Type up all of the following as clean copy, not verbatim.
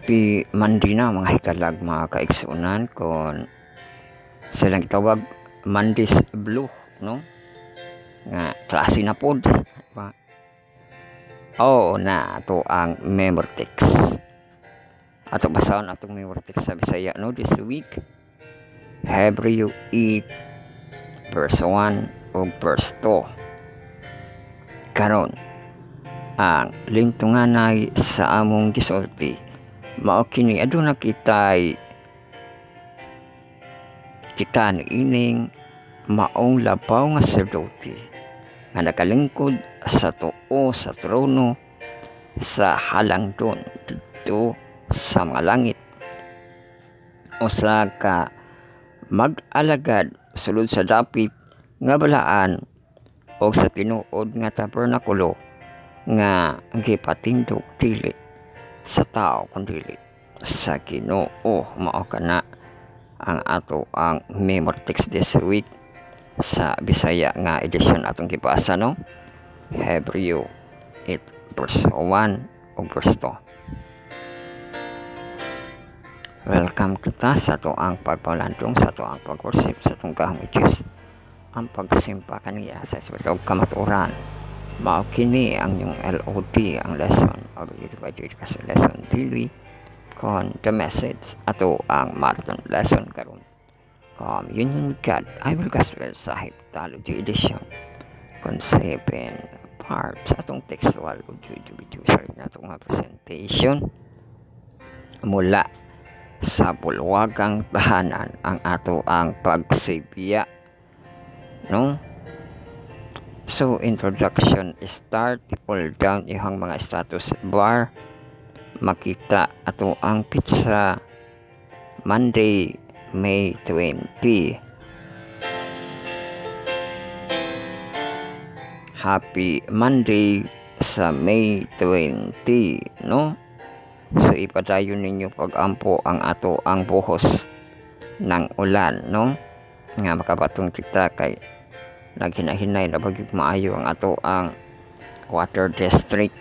Happy Monday na mga hikalag mga kaigsunan kon silang tawag Monday's Blue, no? Nga klase na pod. Diba? Oo na ato ang memory text. Ato basahon atong memory text sa Bisaya no this week. Hebreo 8 verse 1 ug verse 2. Karon ang lingtunganay sa among gisulti mao kini aduna kita ining maong labaw nga sacerdote nga nakalingkod sa tuo sa trono sa halangdon dito sa mga langit, usa ka mag-alagad sulod sa dapit nga balaan o sa tinuod nga tabernakulo nga gipatindog dili sa tao kundi sa Ginoo. Mao kana ang ato ang memory text this week sa Bisaya nga edisyon atong gibasa no. Hebreo 8 verse 1 ug verse 2. Welcome kita sa ato ang pagpalandong, sa ato ang pag-worship, sa atong gahong Diyos, ang pagsimpa kaniya sa espiritu ug kamatuoran. Mao kini ang yung LOD, ang lesson of education lesson daily kon the message ato ang marathon lesson karon. Communion with God, I will Gospel Sahib Theology Edition kon 7 parts atong textual ug video sa natong nga presentation mula sa bulwagang tahanan ang ato ang pagsibya, no? So, introduction start, pull down ihang mga status bar, makita ato ang pizza Monday, May 20. Happy Monday sa May 20, no? So, ipadayon ninyo pag-ampo ang ato ang buhos ng ulan, no? Nga makabatong kita kay naghinahinay na bagyog maayo ang ato ang water district.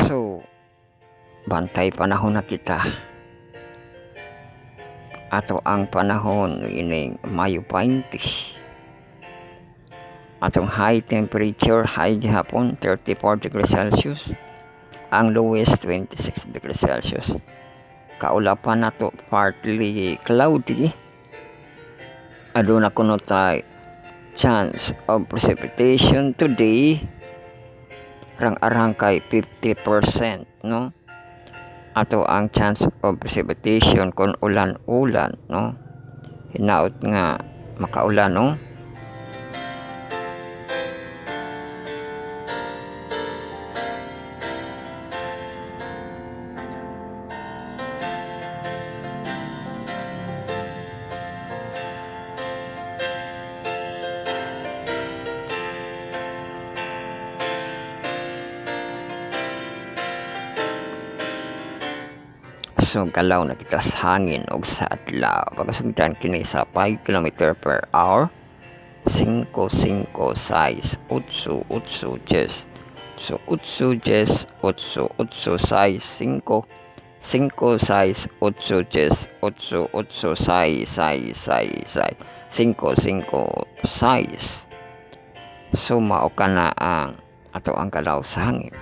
So bantay panahon na kita. Ato ang panahon ining Mayo 20. Atong high temperature, high gihapon 34 degrees Celsius, ang lowest 26 degrees Celsius. Kaulapan nato partly cloudy. Aduna kuno tay chance of precipitation today rang-arang kay 50%, no? Ato ang chance of precipitation kon ulan-ulan, no? Hinaut nga makaulan, no? So galaw na kita sa hangin o sa adlaw. Pagkasugdan kini sa 5 km per hour. 5, 5, 6, 8, 8, 10. So 8, 10, 8, 8, 6, 5, 5, 6, 8, 10, 8, 8, 6, 6, 6, 5, 5, 6. So mao kana ang ato ang galaw sa hangin.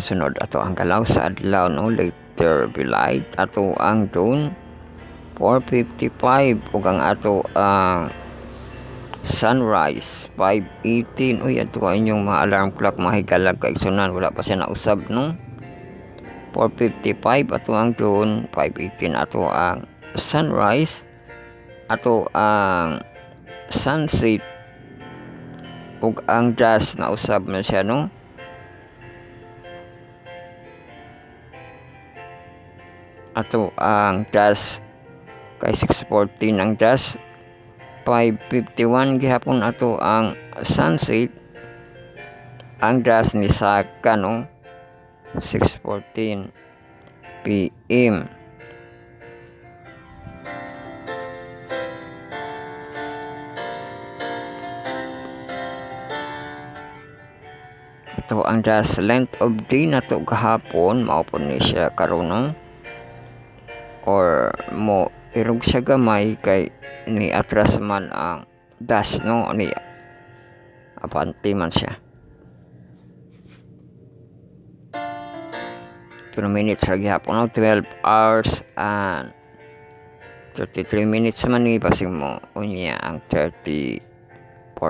Sunod ato ang galaw sa adlaw, no? Later be light ato ang dawn 4:55 ug ang ato ang sunrise 5:18. Uy, ato ka inyong mga alarm clock mahigalag kaigsunan, wala pa siya nausab, no? 4:55 ato ang dawn, 5:18 ato ang sunrise, ato ang sunset ug ang dusk nausab na siya, no? Ato ang dusk kay 6:14 ang dusk, 5:51 gihapon ato ang sunset, ang das ni Saka no 6:14 PM. Ito ang das length of day na to gahapon mao po ni siya karon no, or mo irog siya gamay kay ni atras man ang das no ni apante man siya. Pero minutes ra gihapon no 12 hours and 33 minutes man ni basing mo unya ang 34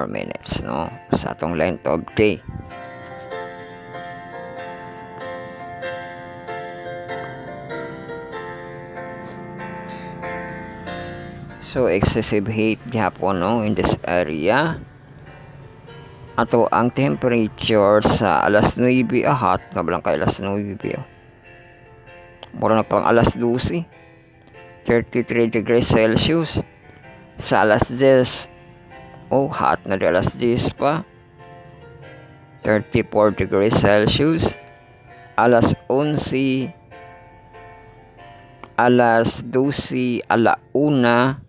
minutes no sa atong length of day. So excessive heat gihapon no in this area. Ato ang temperature sa alas 9 ahat nga bilang kay alas 9 mura na pang alas 12 33 degrees Celsius. Sa alas 10 hot na di alas 10 pa 34 degrees Celsius. Alas 11 alas 12 alauna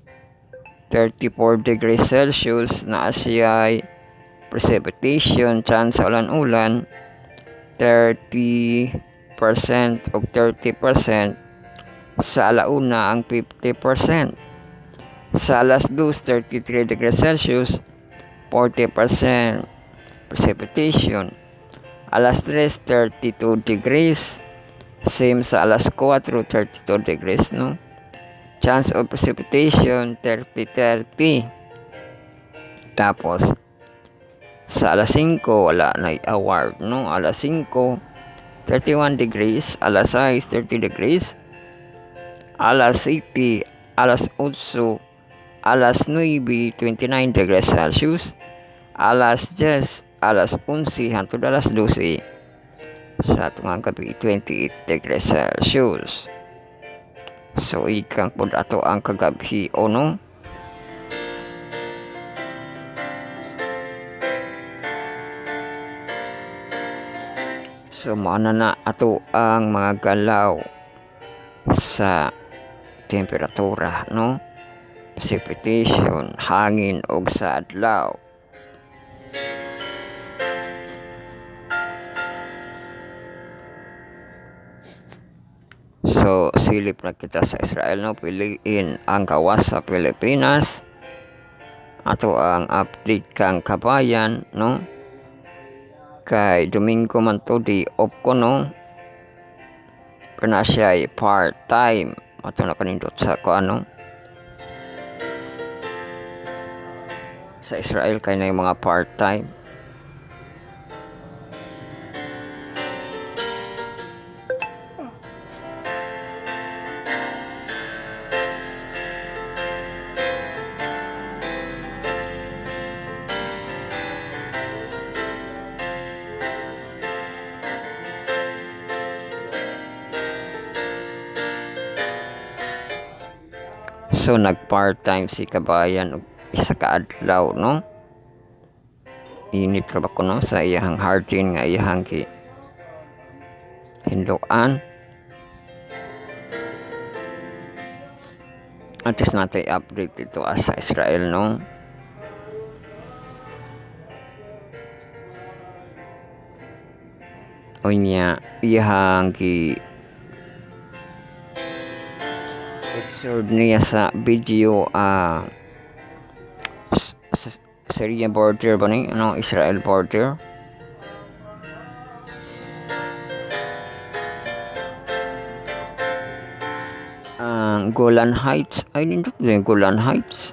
34 degrees Celsius na asiyay precipitation chance sa ulan-ulan 30% o 30%. Sa alauna ang 50%. Sa alas 2 33 degrees Celsius 40% precipitation. Alas 3 32 degrees. Same sa alas 4 32 degrees no. Chance of precipitation 30-30. Tapos sa alas 5 wala na award no. Alas 5 31 degrees. Alas 6 30 degrees. Alas 7 alas 8 alas 9 29 degrees Celsius. Alas 10 alas 11 hangtod alas 12 sa tungang gabi 28 degrees Celsius. So ikang pod ato ang kagabi o no. So maana na ato ang mga galaw sa temperatura no, precipitation, hangin og sa adlaw. So silip na kita sa Israel no, piliin ang gawas sa Pilipinas. Ato ang update kang kabayan no. Kay Domingo man to di off ko no. Pero na siya ay part-time. Ato na kanindot sa ko ano. Sa Israel kay na yung mga part-time. So nag-part-time si kabayan og isa ka adlaw no. Init ra ba ko no sa iyang hardin nga iyang ki hinloan. At least natin update ito sa Israel no. O niya iyang ki episode niya sa video Syria border ba ni ano, Israel border. Golan Heights ay nindot din Golan Heights.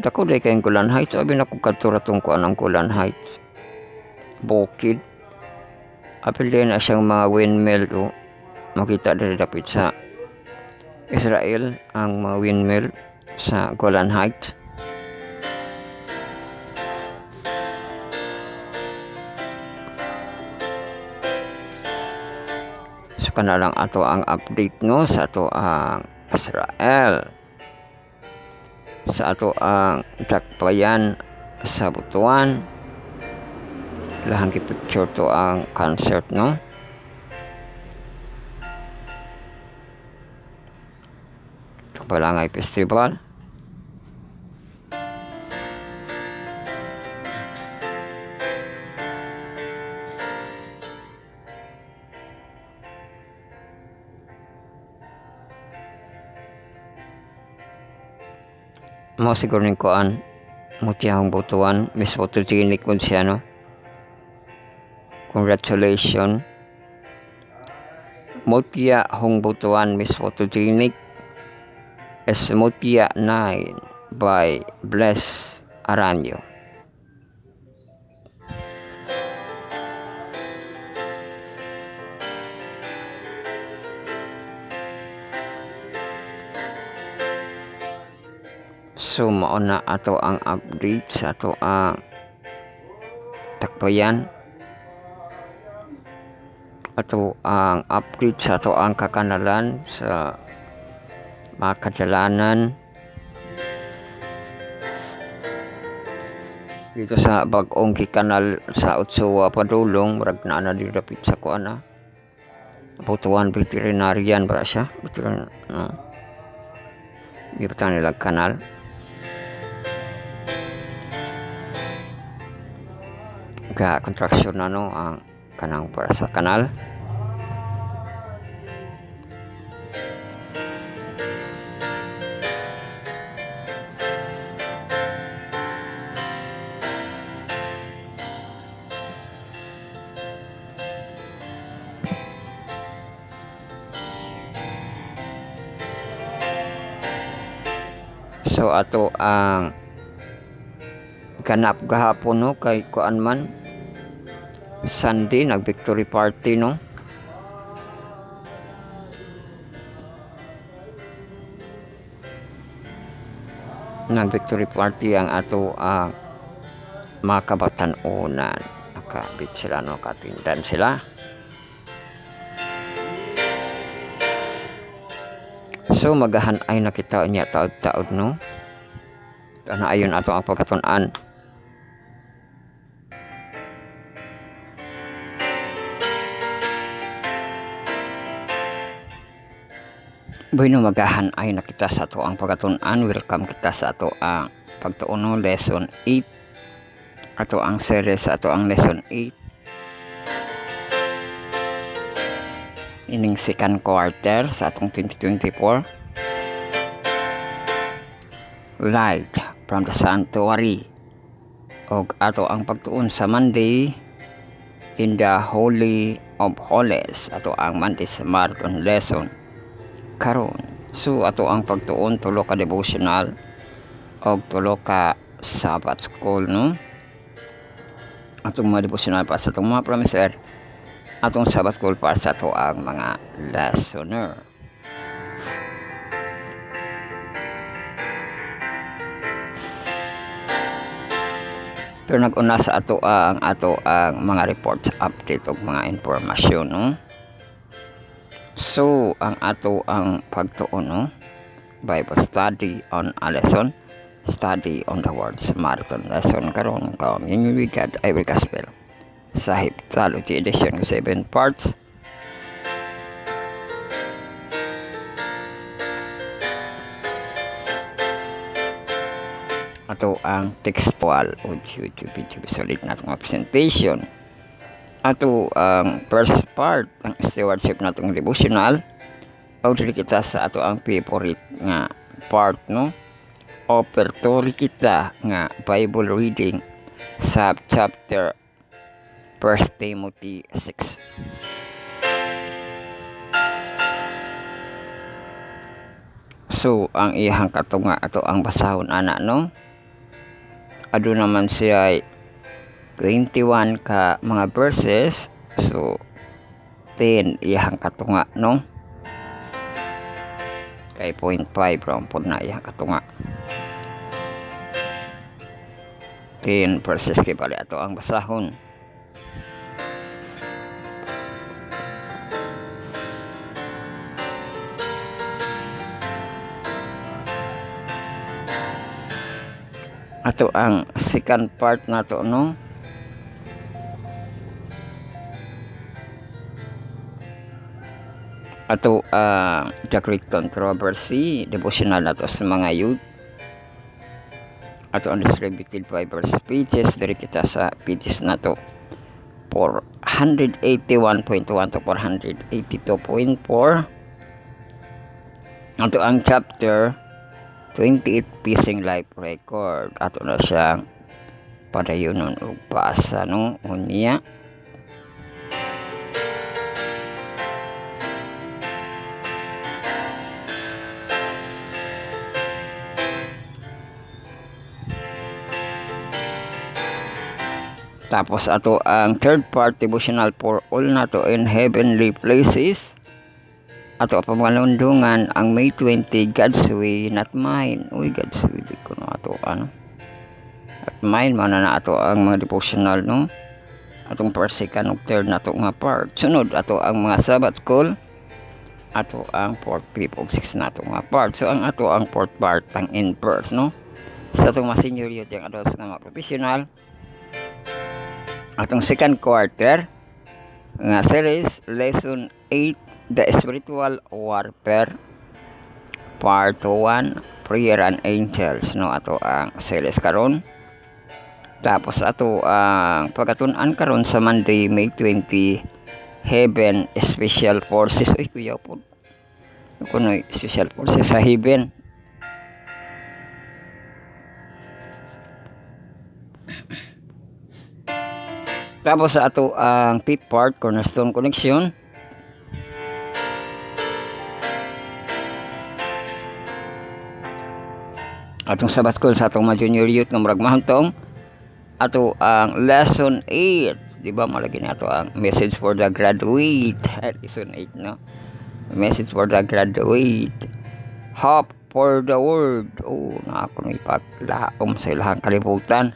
Dako day kay Golan Heights abi na ko kadtura tong ko anang Golan Heights. Bukid. Apil din na siyang mga windmill o makita diri dapit sa Israel ang mga windmill sa Golan Heights. So kana lang ato ang update no sa ato ang Israel. Sa ato ang dakbayan sa Butuan. lahang picture to ang concert, no? Balangay Festival. Mo siguro ning kuan mutiyang butuan Miss Photogenic kun siya, no? Congratulations. Mutya hong butuan Miss Photogenic is Mutya 9 by Bless Aranyo. So mao na ato ang update sa ato ang takbayan, ato ang update sa ato ang kakanalan sa mga kadalanan dito sa bag-ong gikanal sa Utsuwa padulong, murag na dilapit sa kuana butuan veterinarian ba siya, gibatan nila kanal. Ga construction na, no, ang kanang para sa kanal. So ato ang ganap gahapon, no, kay kuan man Sunday nag victory party, no? Nag victory party ang ato ang mga kabatan-onan. Nakabit sila, no, katindan sila. So magahan ay nakita niya taod-taod, no? Kana ayon ato ang pagkatun-an. Bueno, magahan ay nakita sa ato ang pagkatun-an. Welcome kita sa ato ang pagtuuno lesson 8. Ato ang series sa ato ang lesson 8. Ining second quarter sa atong 2024. Light from the sanctuary. Og ato ang pagtuon sa Monday in the Holy of Holies. Ato ang Monday sa marathon lesson karon. So ato ang pagtuon tulo ka devotional og tulo ka Sabbath school, no? Atong mga devotional para sa atong mga promiser, atong Sabbath school para sa ato ang mga listener. Pero nag-una sa ato ang mga reports, update og mga informasyon, no? So ang ato ang pagtuon, no, Bible study on a lesson, study on the words marathon lesson karon communion with God I will gospel sa Heptalogy edition 7 parts. Ato ang textual o YouTube video sulit na itong presentation. Ato ang first part ang stewardship na itong devotional. O dili kita sa ato ang favorite nga part, no, operatory kita nga Bible reading sa chapter 1 Timothy 6. So ang iyang katunga ato ang basahon ana, no, ado naman siya ay 21 ka mga verses. So 10 iyang katunga, no, kay 0.5 rampon na iyang katunga. 10 verses kay bali ato ang basahon. Ato ang second part nato, no, ato the great controversy devotional nato sa mga youth ato ang distributed Viber's pages diri kita sa pages nato 481.1 to 482.4 ato ang chapter 28 Fishing Life Record ato na siya padayonon og pasa no unya. Tapos ato ang third part devotional for all nato in heavenly places. Ato pamalundungan ang May 20 God's way not mine. Uy, God's way di ko no ato ano. At mine mana na ato ang mga devotional no. Atong first, second, ug third nato nga part. Sunod ato ang mga Sabbath school. Ato ang fourth, fifth, ug sixth nato nga part. So ang ato ang fourth part ang in verse no. Sa atong mga senior youth yung adults nga mga professional. Atong second quarter nga series lesson 8 the spiritual warfare part 1 prayer and angels no ato ang series karon. Tapos ato ang pagkatun-an karon sa Monday May 20 heaven special forces. Uy kuya po kuno special forces sa heaven. Tapos sa ato ang fifth part cornerstone connection. Atong Sabbath school sa atong mga junior youth nga murag mahantong ato ang lesson 8 di ba malagi na ato ang message for the graduate lesson 8 no message for the graduate hope for the world. Oh na ako ni paglaom sa ilahang kalibutan.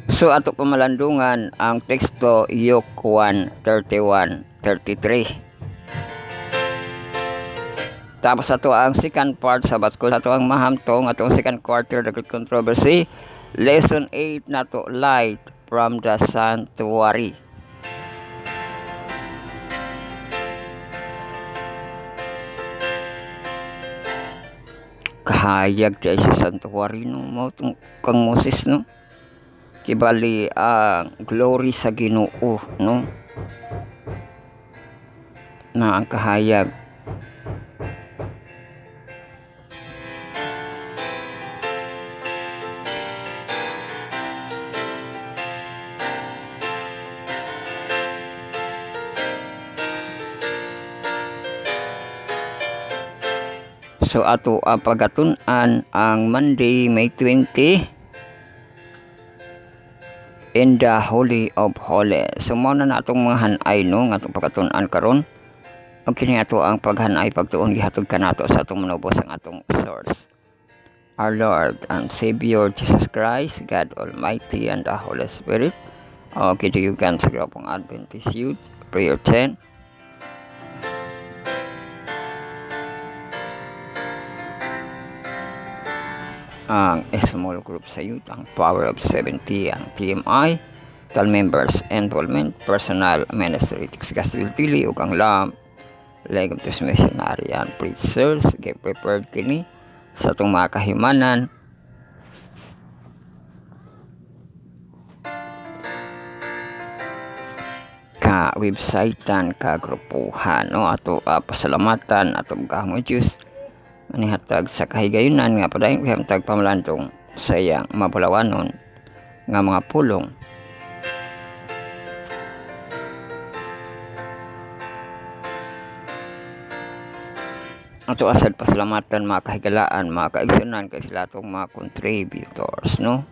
So ato pamalandungan ang teksto Luke 1:31-33. Tapos ato ang second part sa baskol ato ang mahamtong atong second quarter the great controversy lesson 8 nato light from the sanctuary. Kahayag dahil sa sanctuary no mo kang Moses no kibali ang glory sa Ginoo no na ang kahayag. So ato pagatun-an ang Monday May 20 in the Holy of Holies. So mao na atong mga hanay no nga atong pagkatun-an karon. Og kini ato ang paghanay pagtuon gihatod kanato sa atong manubos ang atong source. Our Lord and Savior Jesus Christ, God Almighty and the Holy Spirit. Okay, to you can sa grupong Adventist Youth Prayer 10. Ang small group sa youth, ang Power of 70, ang TMI, tal members involvement, personal ministry, Gaswil-Tili, ug ang LAM, Leg of the Missionary and Preachers, get prepared kini sa itong mga kahimanan. Ka websitean, ka grupuhan, no? Ato pasalamatan, atong kahoy Diyos, manihatag sa kahigayunan nga padayon kahamtag pamalandong sa iyang mabulawanon nga mga pulong. Ato asad pasalamatan mga kahigalaan, mga kaigsunan kay sila atong mga contributors no.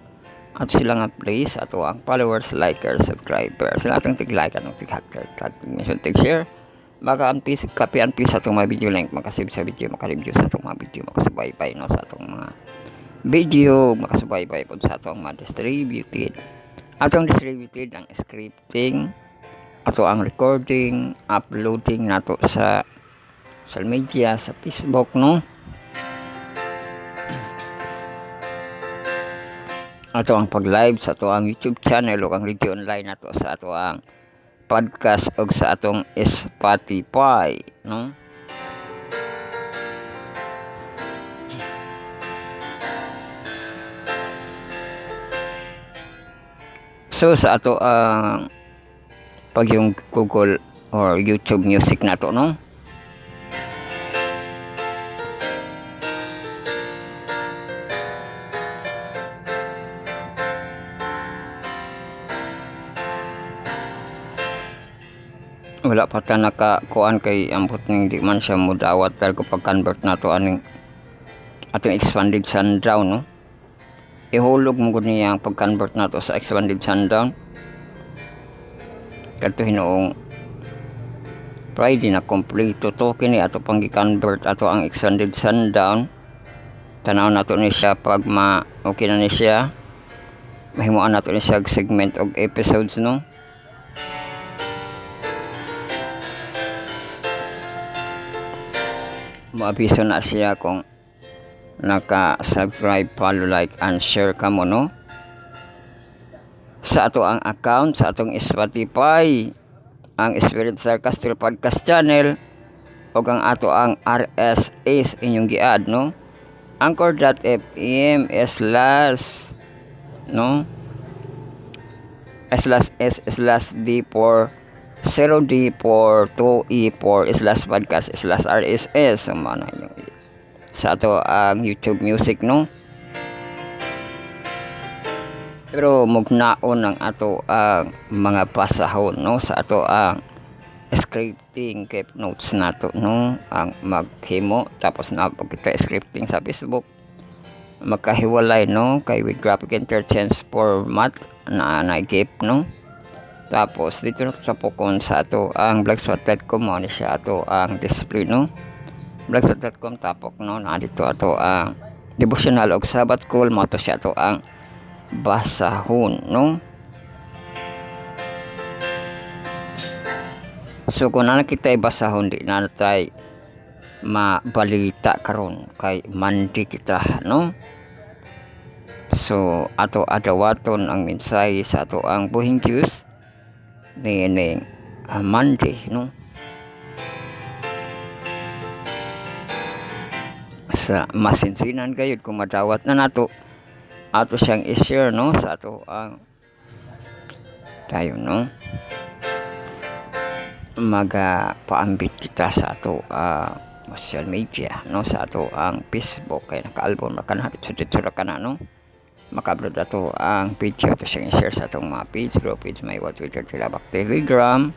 At sila nga please ato ang followers, likers, subscribers. Sila atong tig-like atong tig-hacker, tig-share. Maka ampis kapi ampis sa itong mga video link, makasib sa video, makareview sa itong mga video, makasubaybay no sa itong mga video, makasubaybay po sa itong mga distributed. Atong distributed ang scripting, ato ang recording, uploading nato sa social media, sa Facebook no. ato ang pag-live sa ato ang YouTube channel o ang radio online nato sa ato ang podcast o sa atong Spotify, no? So sa ato ang pag yung Google or YouTube Music nato, no? Wala pa ta nakakuan kay ambot ning di man siya mudawat dahil ko pag-convert nato aning atong expanded sundown, no? Ihulog mo gud niya ang pag-convert nato sa expanded sundown kadto hinoong Friday na kompleto to kini ato pang gi-convert ato ang expanded sundown. Tanaw nato ni siya pag okay na ni siya, mahimuan nato ni siya segment og episodes, no? Maabiso na siya kung naka-subscribe, follow, like, and share ka mo, no? Sa ato ang account, sa atong Spotify, ang Spirit Sarcastic Podcast Channel, o ang ato ang RSS inyong giad, no? Anchor.fm no? /s/d4 0d4 2e4 /podcast /rss mana yung sa ato ang YouTube Music, no? Pero mugnaon ang ato ang mga pasahon, no? Sa ato ang scripting keep notes nato, no? Ang maghimo tapos na pag kita scripting sa Facebook magkahiwalay, no? Kay with graphic interchange format na keep, no? Tapos dito sa pukon sa ato ang blogspot.com mo ni siya ato ang display, no? blogspot.com tapok, no? Na dito ato ang devotional og Sabbath call mo to siya ato ang basahon, no? So kung na kita basahon di na tay mabalita karon kay Monday kita, no? So ato adawaton ang mensahe sa ato ang buhing Diyos ni Monday, no? Sa masinsinan gayud kung madawat na nato ato siyang i-share, no? Sa ato ang tayo, no? Paambit kita sa ato social media, no? Sa ato ang Facebook kay naka-album kan dito kana, no? Maka-upload ato ang video to siyang i-share sa atong mga page, group page, may Twitter, Tilabak, Telegram.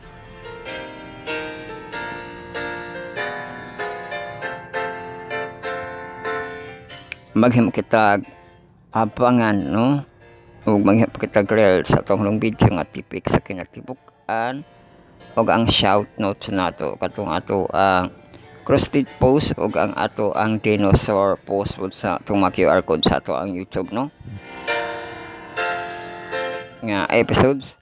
Maghimo kita abangan, no? Ug maghimo kita reel sa atong long video nga tipik sa kinatibuk-an ug ang shout notes nato katong ato ang cross-stitch post ug ang ato ang dinosaur post sa atong mga QR code sa ato ang YouTube, no? Nga episodes.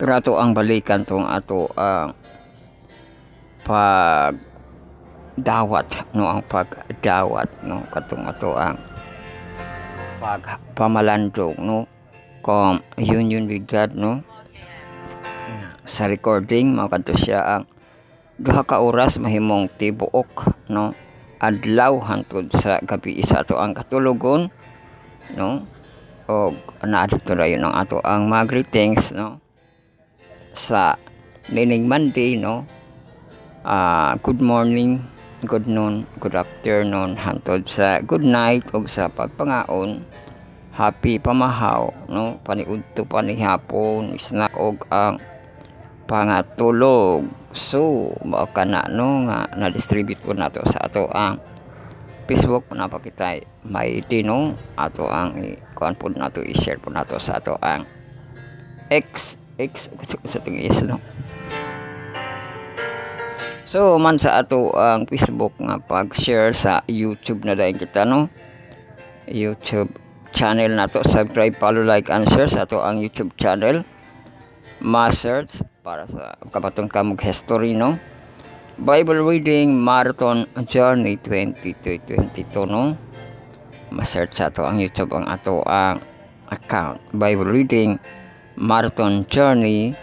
Pero ato ang balikan tong ato ang pagdawat, no? Ang pagdawat, no? Katong ato ang pagpamalandong, no? Kung union with God, no? Sa recording mao kadto siya ang duha ka oras mahimong tibuok, no? Adlaw hangtod sa gabi sa ato ang katulogon, no? Og naa dito ra yun ang ato ang mga greetings, no? Sa nining Monday, no? Good morning, good noon, good afternoon hangtod sa good night ug sa pagpangaon happy pamahaw, no? Paniudto panihapon snack og ang pangatulog. So mao kana, no? Nga na-distribute po nato sa ato ang Facebook po napakitay may no? Ato ang kuan po nato i-share po nato sa ato ang X sa itong is, no? So man sa ato ang Facebook nga pag-share sa YouTube na dayon kita, no? YouTube channel nato, subscribe, follow, like, and share sa ato ang YouTube channel. ma-search para sa kapatong kamog history, no? Bible Reading Marathon Journey 2022, no? Ma-search sa ato ang YouTube ang ato ang account Bible Reading Marathon Journey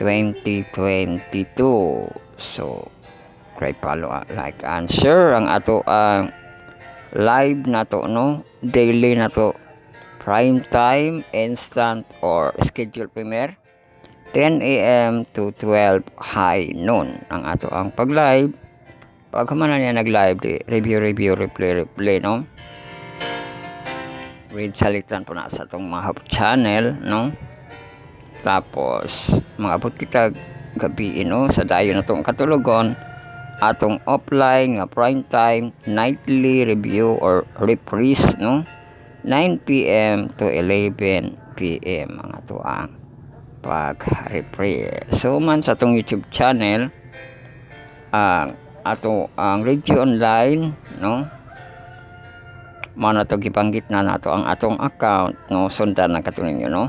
2022. So follow, like, and share ang ato ang live na to, no? Daily na to, prime time, instant or schedule premiere, 10 a.m. to 12 high noon ang ato ang pag-live. Pag humana niya nag-live, di review, replay, no? Read salitan po na sa itong mga channel, no? Tapos mga abot kita gabi, no? Sa dayo na itong katulogon atong offline nga prime time nightly review or reprise, no? 9 p.m. to 11 p.m. ang ato ang pag-reprise. So man sa atong YouTube channel ang ato ang radio online, no? Mao na to gibanggit na nato ang atong account, no? Sundan na katunin nyo, no?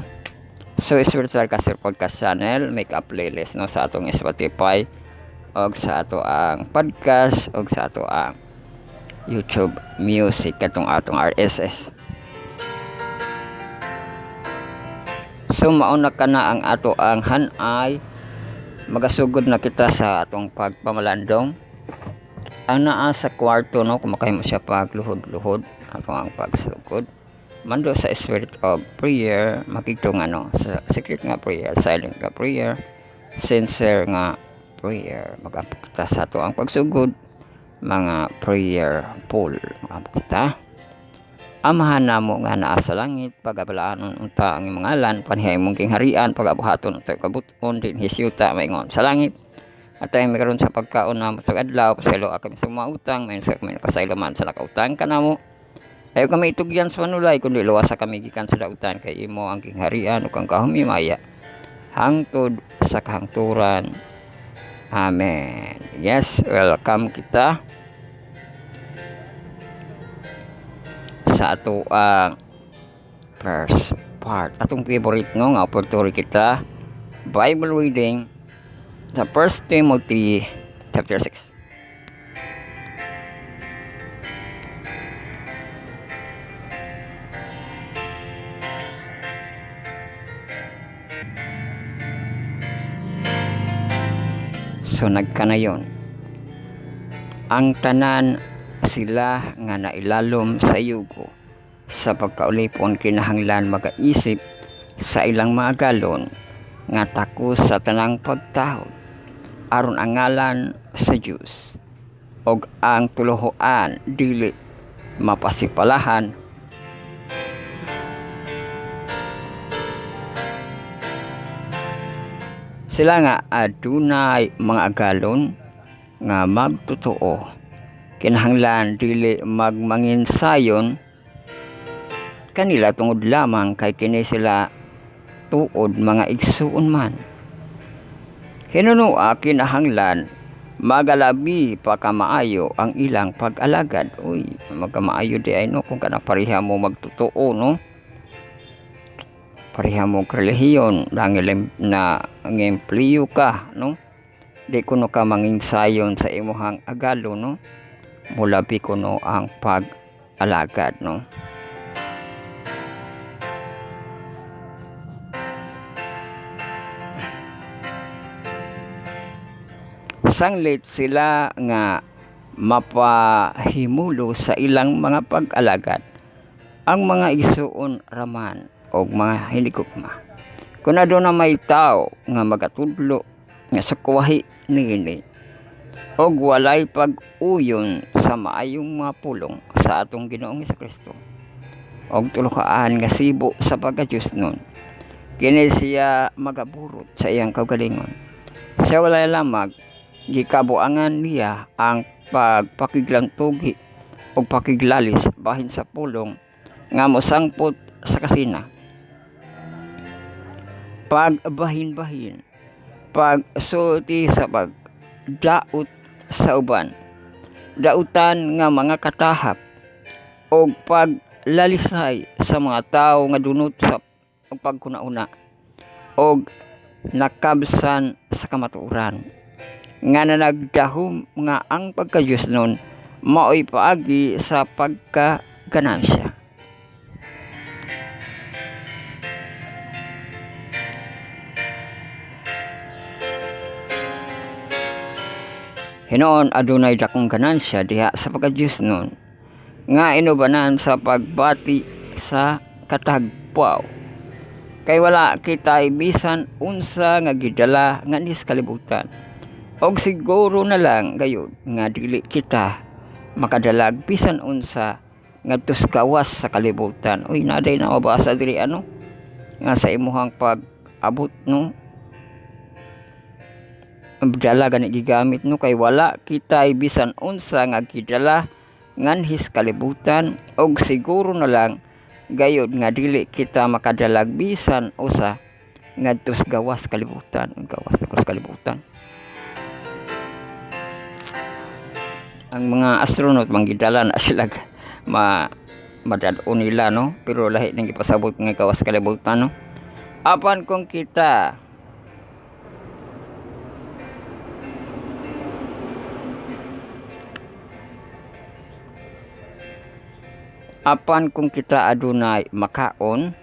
So spiritual Caster Podcast channel, make a playlist, no? Sa atong Spotify og sa ato ang podcast og sa ato ang YouTube music katong atong RSS. So mauna ka na ang ato ang hanay, magasugod na kita sa atong pagpamalandong. Ang naa sa kwarto, no, kumakain mo siya pagluhod-luhod ato ang pagsugod. Mando sa spirit of prayer, makitong ano sa secret nga prayer, silent nga prayer, sincere nga prayer. Mag-apok kita sa ato ang pagsugod, mga prayer pool. Mag-apok kita. Amahan na mo nga naa sa langit, pag-abalaanon unta ang imong ngalan, panihay mong kingharian, pag-abuhaton unta kabuton, din hisyuta maingon sa langit. At tayo may karoon sa pagkaon na matag adlaw, pasaylo kami sa mga utang, may kasaylaman sa nakautang ka na mo. Ayaw kami itugyan sa manulay, kundi luwasa kami gikan sa dautan, kay imo ang kingharian o kang kahumimaya, hangtod sa kahangturan. Amen. Yes, welcome kita sa ato ang first part. Atong favorite, no, nga opportunity kita Bible reading sa 1 Timothy chapter 6. So nagkanayon ang tanan sila nga nailalom sa yugo sa pagkaulipon, kinahanglan magaisip sa ilang mga galon nga takos sa tanang pagtahod aron ang ngalan sa Diyos og ang tuluhoan dili mapasipalahan sila nga adunay mga galon nga magtotoo, kinahanglan dili magmanginsayon kanila tungod lamang kay kini sila tuod mga igsuon man. Hinunua kinahanglan magalabi pa kamaayo ang ilang pag-alagad. Uy, magkamaayo di ay, no, kung kana pareha mo magtotoo, no? Pareha mo relihiyon na ngempliyo ka, no? Di kuno ka manginsayon sa imuhang agalo, no? Mulabi kuno ang pag-alagad, no? Sanglit sila nga mapahimulo sa ilang mga pag-alagad ang mga igsuon raman o mga hinikukma. Kung adto na may tao nga magatudlo nga sukwahi niini og walay pag-uyon sa maayong mga pulong sa atong Ginoong Hesukristo og tulukaan nga sibo sa pagka-Diyos nun, kini siya magaburot sa iyang kaugalingon. Siya walay lamang gikabuangan niya ang pagpakiglantugi o pakiglalis bahin sa pulong nga mosangpot sa kasina, pagbahin-bahin, pagsulti sa pagdaot sa uban, dautan nga mga katahap o paglalisay sa mga tao nga dunot sa pagkuna-una o nakabsan sa kamatuoran nga nagdahom nga ang pagka-Diyos nun mao'y paagi sa pagkaganansya. Hinoon adunay dakong ganansya diha sa pagka-Diyos nun nga inubanan sa pagbati sa katagpuaw. Kay wala kita'y bisan unsa nga gidala nga nis kalibutan. Og siguro na lang gayud nga dili kita makadalag bisan unsa ngadto kawas sa kalibutan. Uy, naday na mabasa diri nga sa imuhang pag-abot dala gani gigamit kay wala kita'y bisan unsa nga gidala nganhis kalibutan, og siguro na lang gayud nga dili kita makadalag bisan usa ngadto gawas kalibutan. Ang mga astronaut manggidala na sila madadon nila pero lahi nang ipasabot nga gawas kalibutan apan kung kita adunay makaon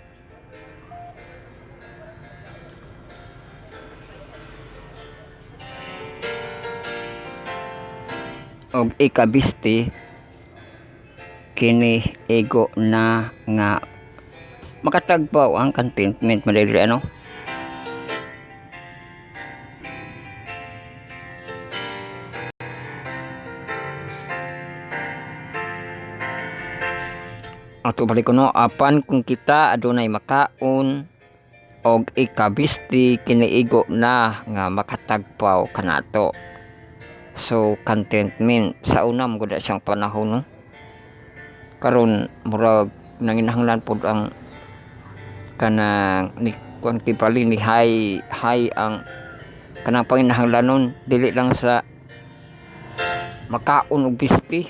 og ikabisti kini ego na nga makatagbaw ang contentment madayri ato balik apan kung kita adunay makaon og ikabisti kini ego na nga makatagbaw kanato. So contentment sa unam gud siyang panahon karon murag nanginahanglan pod ang kanang ni kuan tipali ni high ang kanang panginahanglanon dili lang sa makaon og bisti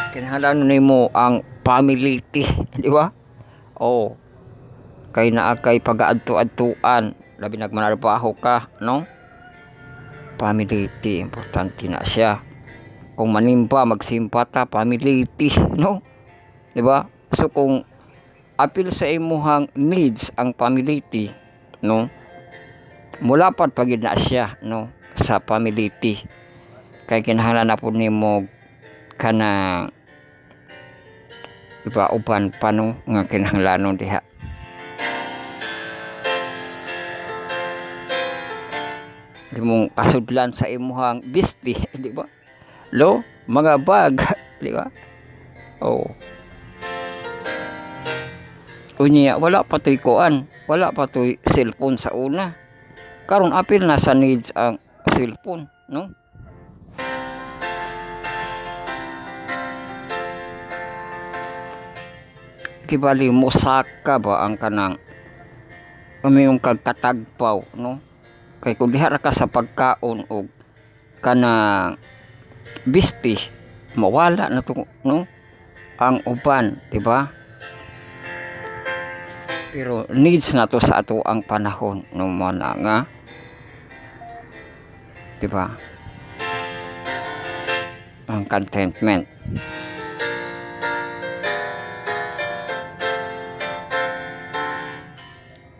kinahanglan nimo ang family di ba? Kay naa kay pagaadto-adtuan labi nagmanarbaho ka family importante na siya. Kung manimba magsimpata family di ba? So kung apil sa imuhang needs ang family mula pad pagid na siya sa family kay kinahanglan na pud nimo kana diba uban pa nga kinahanglanon diha. Di mong kasudlan sa imuhang bisti di ba? Mga bag di ba? Unya wala pa to'y kuan, wala pa to'y cellphone sa una. Karon apil na sa needs ang cellphone kibali mosaka ba ang kanang yung kagkatagpaw kay kung diha ra ka sa pagkaon og kanang bisti mawala na to ang uban di ba? Pero needs na to sa ato ang panahon mana nga di ba? Ang contentment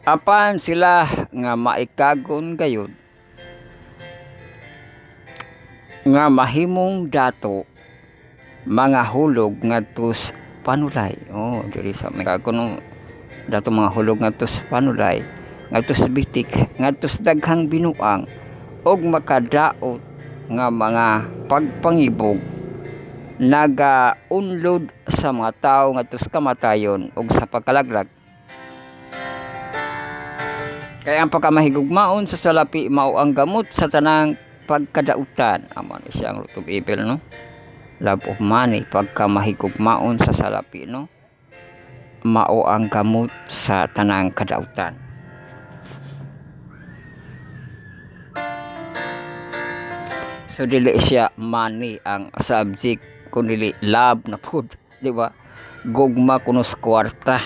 apan sila nga maikagon gayud nga mahimong dato mga hulog ngadto sa panulay. Diri sa maikagon dato mga hulog ngadto sa panulay, ngadto sa bitik, ngadto sa daghang binuang og makadaot nga mga pagpangibog naga-unload sa mga tawo ngadto sa kamatayon ug sa pagkalaglag. Kaya ang pagkamahigugmaon sa salapi mao ang gamot sa tanang pagkadautan. Amo ni siyang root of evil love of money. Pagkamahigugmaon sa salapi mao ang gamot sa tanang kadautan. So dili siya money ang subject kundi love na food, di ba? Gugma kuno sa kwarta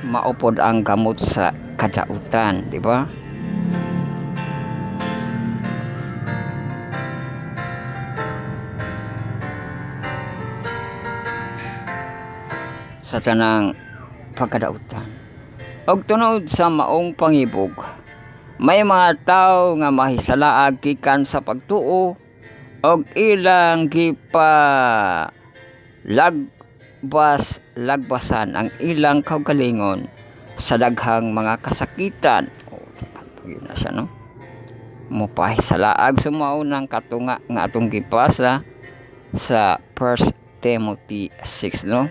maupod ang gamot sa kadautan, di ba? Sa tanang pagkadautan. Og tunod sa maong pangibog, may mga tawo nga mahisalaag gikan sa pagtuo og ilang lagbasan ang ilang kaugalingon sa daghang mga kasakitan. Pagin na siya, no? Mopahisalaag sumao ng katunga nga atong gipasa sa 1 Timothy 6, no?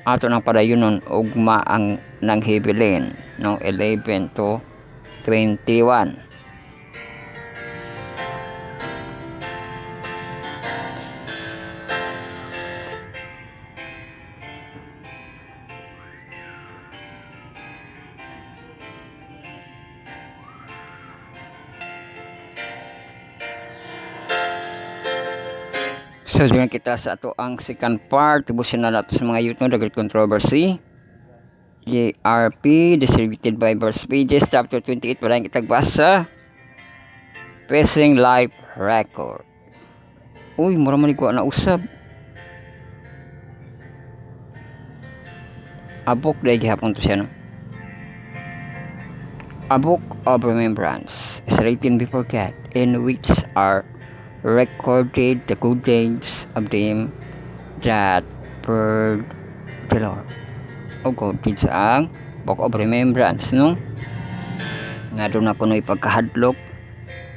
Ato nang padayunon ugma ang nanghibilin no 11 to 21. So, diyan kita sa ato ang second part. Tibusin na nato sa mga youth no, the Great Controversy. JRP, distributed by Verse Pages, chapter 28. Padayon kita basa. Facing Life Record. Uy, mura man ko na usab. Abok dahil gihapon to siya, no? A book of remembrance is written before God, in which are recorded the good deeds of them that feared the Lord. O good deeds ang Book of Remembrance, no? Nga doon ako na ipagkahadlok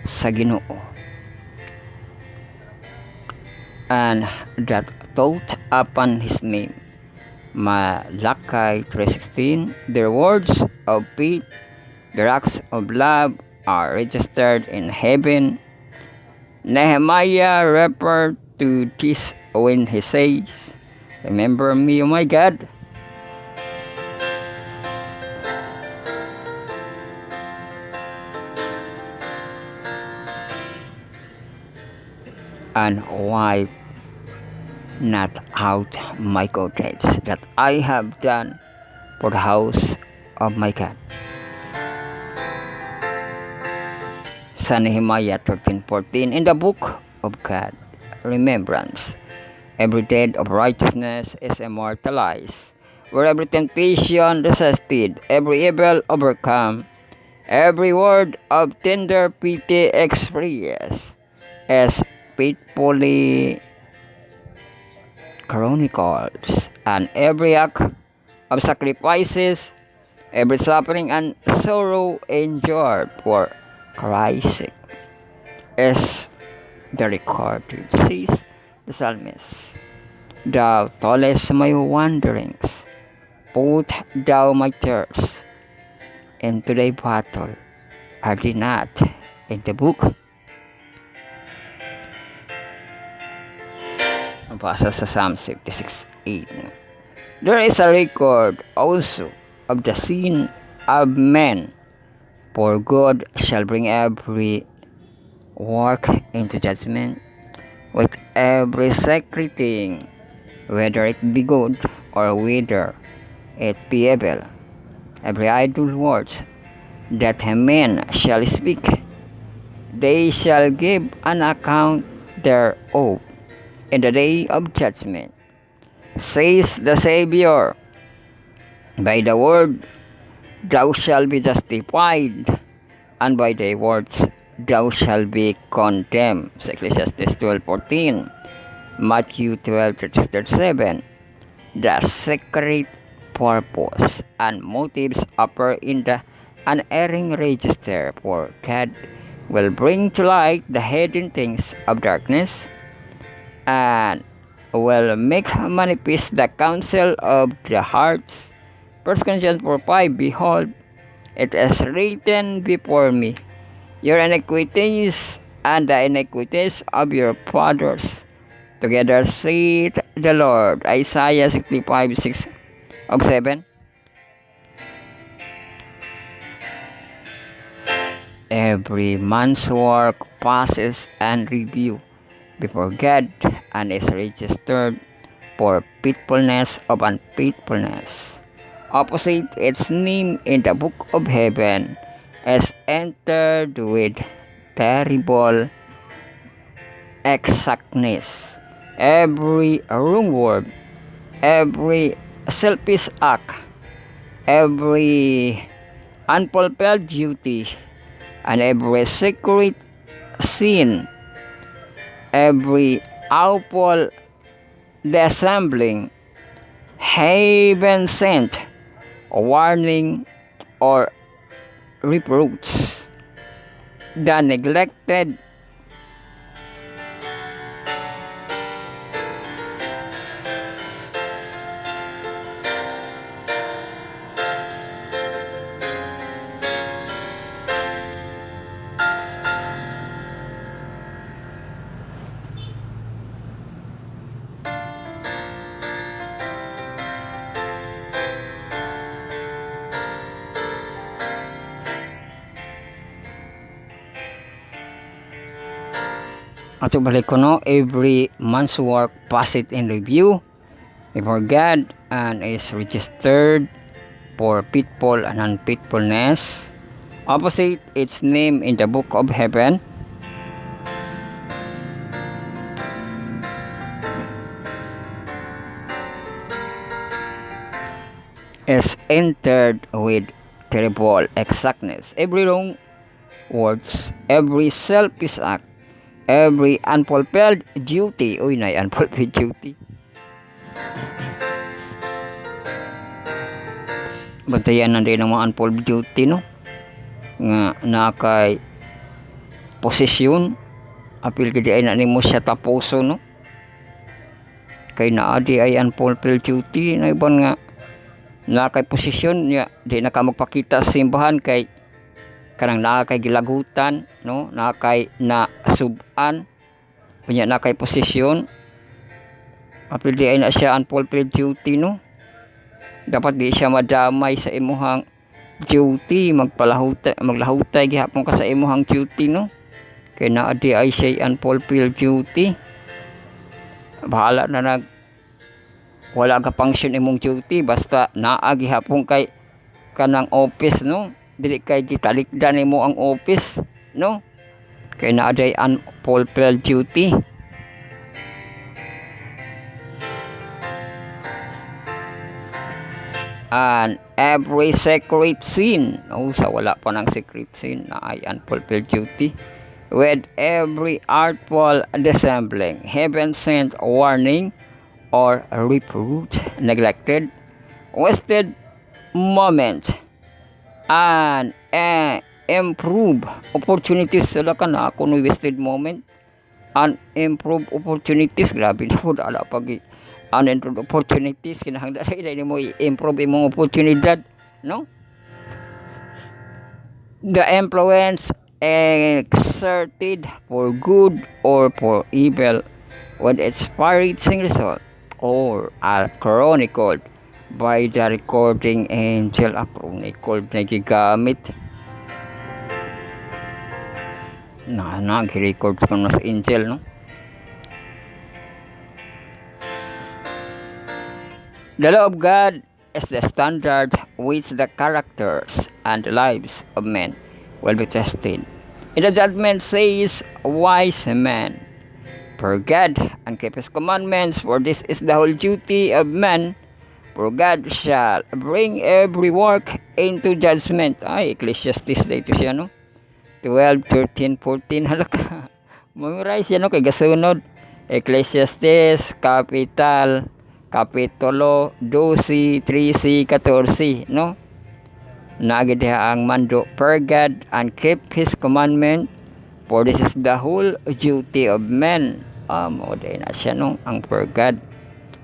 sa Ginoo. And that thought upon His name. Malakay 3:16. Their words of faith, their acts of love are registered in heaven. Nehemiah referred to this when he says, "Remember me, O my God." And wipe not out my good deeds that I have done for the house of my God. Sa Nehemiah 13:14, in the book of God, remembrance, every deed of righteousness is immortalized, where every temptation resisted, every evil overcome, every word of tender pity expressed, as faithfully chronicles, and every act of sacrifices, every suffering and sorrow endured for Christ's sake, as the recorded, says the psalmist. Thou tollest my wanderings, put thou my tears into thy battle, are they not in the book? Basa sa Psalm 56:8. There is a record also of the sin of men, for God shall bring every work into judgment, with every secret thing, whether it be good or whether it be evil. Every idle word that men shall speak, they shall give an account thereof in the day of judgment, says the Savior. By the word thou shalt be justified, and by thy words thou shalt be condemned. Sa Ecclesiastes 12:14, Matthew 12:37. The secret purpose and motives appear in the unerring register, for God will bring to light the hidden things of darkness, and will make manifest the counsel of the hearts. 1 Corinthians 4:5, behold, it is written before me, your iniquities and the iniquities of your fathers together saith the Lord. Isaiah 65:6-7. Every man's work passes and review before God and is registered for faithfulness of unfaithfulness. Opposite its name in the book of heaven is entered with terrible exactness. Every wrong word, every selfish act, every unfulfilled duty, and every secret sin, every awful dissembling, heaven sent warning or reproach. The neglected at balik ko no, every month's work pass it in review before God and is registered for faithful and unfaithfulness. Opposite its name in the book of heaven is entered with terrible exactness. Every wrong words, every selfish act, every unfulfilled duty. Uy, na unfulfilled duty. Bantayan na rin ang mga unfulfilled duty, no? Nga nakay posisyon. Apil kadi ay nanin mo siya tapuso, no? Kay naadi ay unfulfilled duty. Na ibang nga nakay posisyon niya. Di na ka magpakita sa simbahan kay kanang nakay gilagutan, no, nakay na suban, kunya nakay posisyon, apil di ay na siya unfulfilled duty, no, dapat di siya madamay sa imuhang duty, maglahutay gihapon ka sa imuhang duty, no, kay naa di ay siya unfulfilled duty, bahala na wala ka function imong duty, basta naa gihapon kay kanang office, no, dili kay gitalikdan nimo ang office, no, kay naa day unfulfilled duty. And every secret sin, sa wala pa ng secret sin na ay unfulfilled duty, with every artful dissembling, heaven sent warning or reproach, neglected, wasted moment, and improve opportunities. Sala ka na ako no wasted moment and improve opportunities. Grabe na po dala pag unimprove opportunities kinahanglan na mo i-improve imong oportunidad, no? The influence exerted for good or for evil with its far-reaching result or are chronicled by the recording angel. Chronicle na gigamit na nag-record ko na sa angel, no? The law of God is the standard which the characters and lives of men will be tested. In the judgment says, wise man, for God and keep his commandments, for this is the whole duty of man. For God shall bring every work into judgment. Ay, Ecclesiastes dito siya, no? 12, 13, 14, halaka. Memorize yan, no? Kay gasunod. Ecclesiastes, Kapitulo 12, 13, 14, no? Nagidiha ang mando, per God and keep his commandment, for this is the whole duty of men. Mo day na siya, no? Ang per God.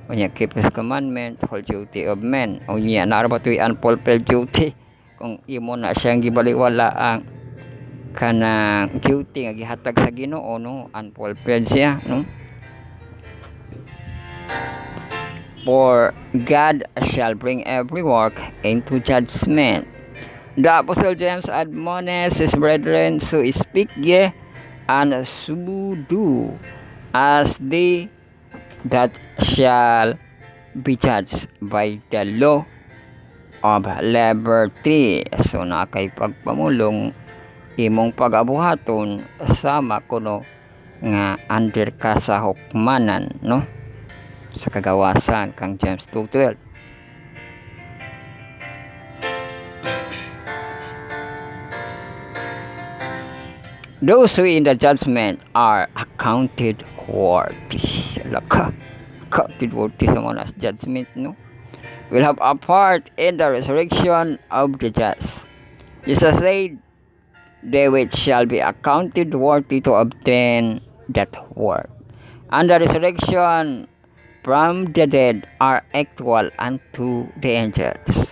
Unya keep his commandment, whole duty of men. Unya narabat ito'y unfulfilled duty. Kung imo na siyang gibaliwala ang kanang duty nga gihatag sa Ginoo, no? Unfulfilled siya, no? For God shall bring every work into judgment. The Apostle James admonishes his brethren to speak ye and so do, as they that shall be judged by the law of liberty. So na kay pagpamulong imong pag-abuhaton sama kuno nga under ka sa hukmanan, no, sa kagawasan kang James 2:12. Those who in the judgment are accounted worthy. Accounted worthy sa mga judgment, no, will have a part in the resurrection of the just. Jesus said, they which shall be accounted worthy to obtain that word and the resurrection from the dead are equal unto the angels,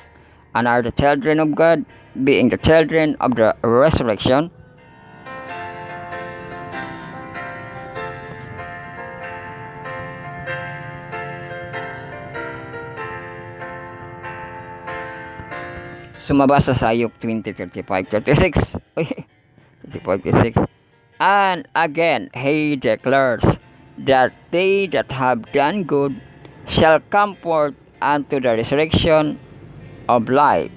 and are the children of God, being the children of the resurrection. Sumabasa sa Ayok 20:35-36. 35-36. And again he declares that they that have done good shall come forth unto the resurrection of life.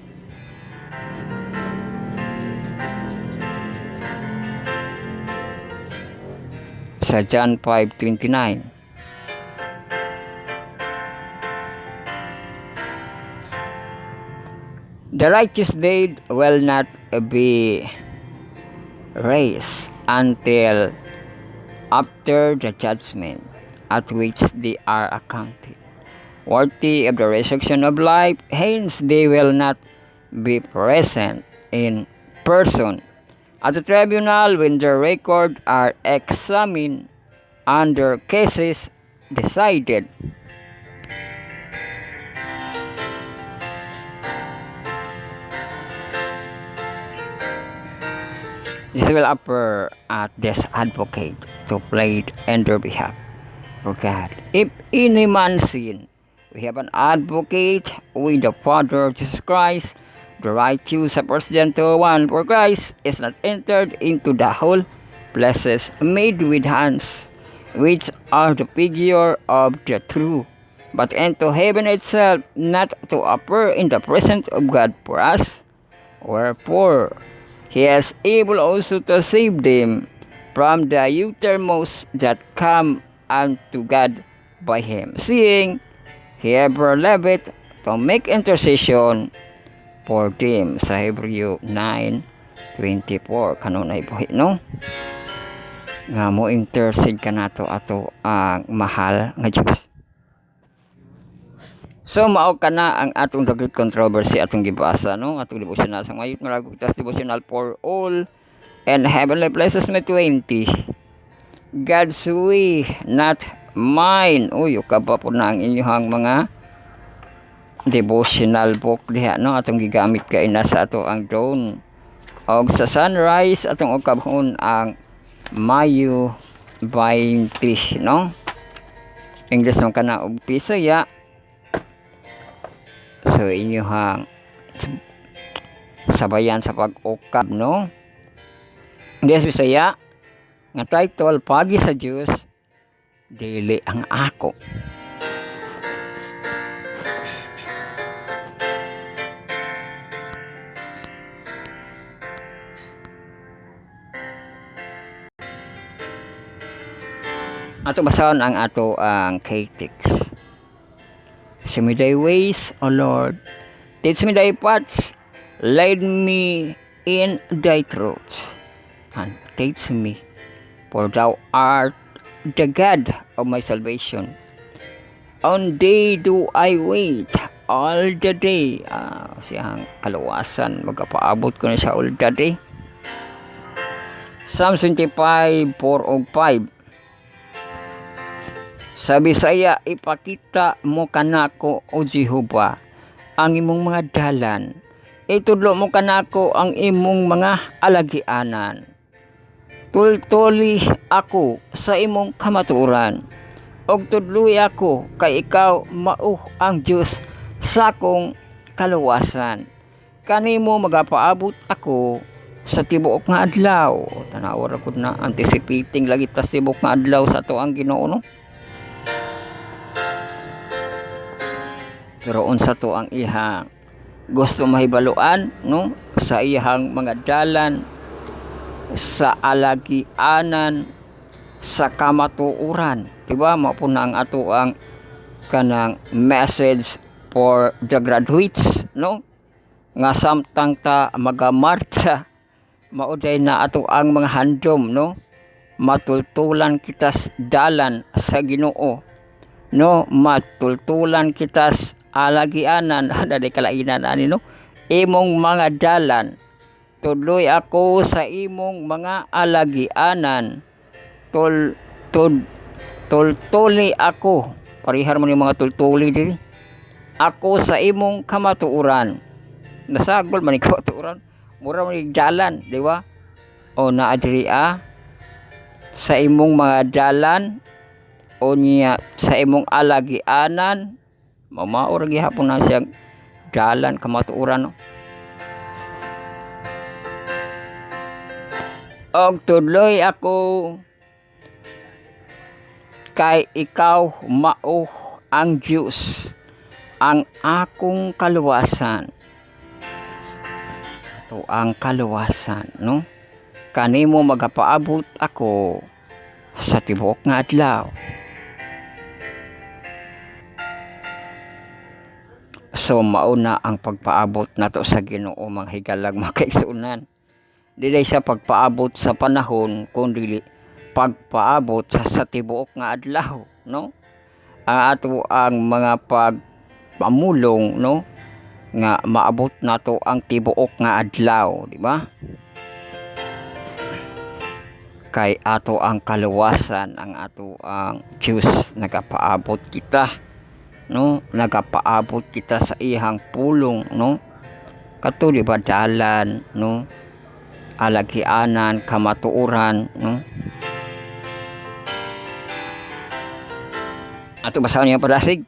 Sa John 5:29. The righteous dead will not be raised until after the judgment, at which they are accounted worthy of the resurrection of life. Hence they will not be present in person at the tribunal when their records are examined and their cases decided. This will offer at this advocate to plead in their behalf for God. If any man sin, we have an advocate with the Father Jesus Christ, the righteous. 1 John 2:1. For Christ is not entered into the whole places made with hands, which are the figure of the true, but into heaven itself, not to appear in the presence of God for us. Wherefore he is able also to save them from the uttermost that come unto God by him, seeing he ever liveth to make intercession for them. Sa Hebreo 9:24 kanunay buhi, no, nga mo intercede ka nato ato ang mahal nga Diyos. So mao kana ang atong the great controversy atong gibasa, no, atong devotional sa ngayon nga Ragugtas devotional for all and heavenly places may 20. God's way, not mine. Uy, kaba po na ang inyong mga devotional book diha, no, atong gigamit kay na sa ato ang drone. Og sa sunrise atong ukabhon ang Mayo 20, no. English man kana og Bisaya. So inyong sabayan sa pag-ukab, no. Des Bisaya nga title, Pagi sa Diyos dili ang ako. Ato basahon ang ato ang K-Text. Show me thy ways, O Lord. Teach me thy paths. Lead me in thy truth. And teach me, for thou art the God of my salvation. On thee do I wait all the day. Siyang kaluwasan, magkapaabot ko na siya all the day. Psalm 25:4-5. Sa Bisaya, ipakita mo kanako, O Jehova, ang imong mga dalan. Itudlo mo kanako ang imong mga alagianan. Tultuli ako sa imong kamatuoran. Og tudloy ako kay ikaw mao ang Dios sa akong kaluwasan. Kanimo magapaabot ako sa tibuok nga adlaw. Tanawar ko na anticipating lagi ta tibuok nga adlaw sa to ang Ginoo, no. Pero unsa to ang ihang gusto mahibaluan, no, sa ihang mga dalan, sa alagianan, sa kamatuoran, diba? Mao po na ang ato ang kanang message for the graduates, no, nga samtang ta magamarcha, mauday na ato ang mga handom, no, matultulan kita dalan sa Ginoo, no, matultulan kita alagianan ada kalainan ani, no, imong mga dalan, tuloy ako sa imong mga alagianan, tultuli ako, parihar mo yung mga tultuli diri, ako sa imong kamatuoran, nasagol man ikaw kamatuoran, mura mo yung dalan, di ba? O naadiri sa imong mga dalan, o niya sa imong alagianan, mamaor gihapon na siyang dalan kamatuoran, no? Og tuloy ako kay ikaw mao ang Diyos, ang akong kaluwasan. Ito ang kaluwasan, no? Kanimo magapaabot ako sa tibuok nga adlaw. So mauna ang pagpaabot nato sa Ginoo, mga higalag mga kaigsuonan. Dili sa pagpaabot sa panahon, kundi pagpaabot sa tibuok nga adlaw, no? Ang ato ang mga pagpamulong, no, nga maabot nato ang tibuok nga adlaw, di ba? Kay ato ang kaluwasan, ang ato ang Diyos nagapaabot kita, no, nagapaabot kita sa ihang pulong, no, kato di ba dalan, no, alagianan, kamatuoran, no. Ato basahin niya padasig.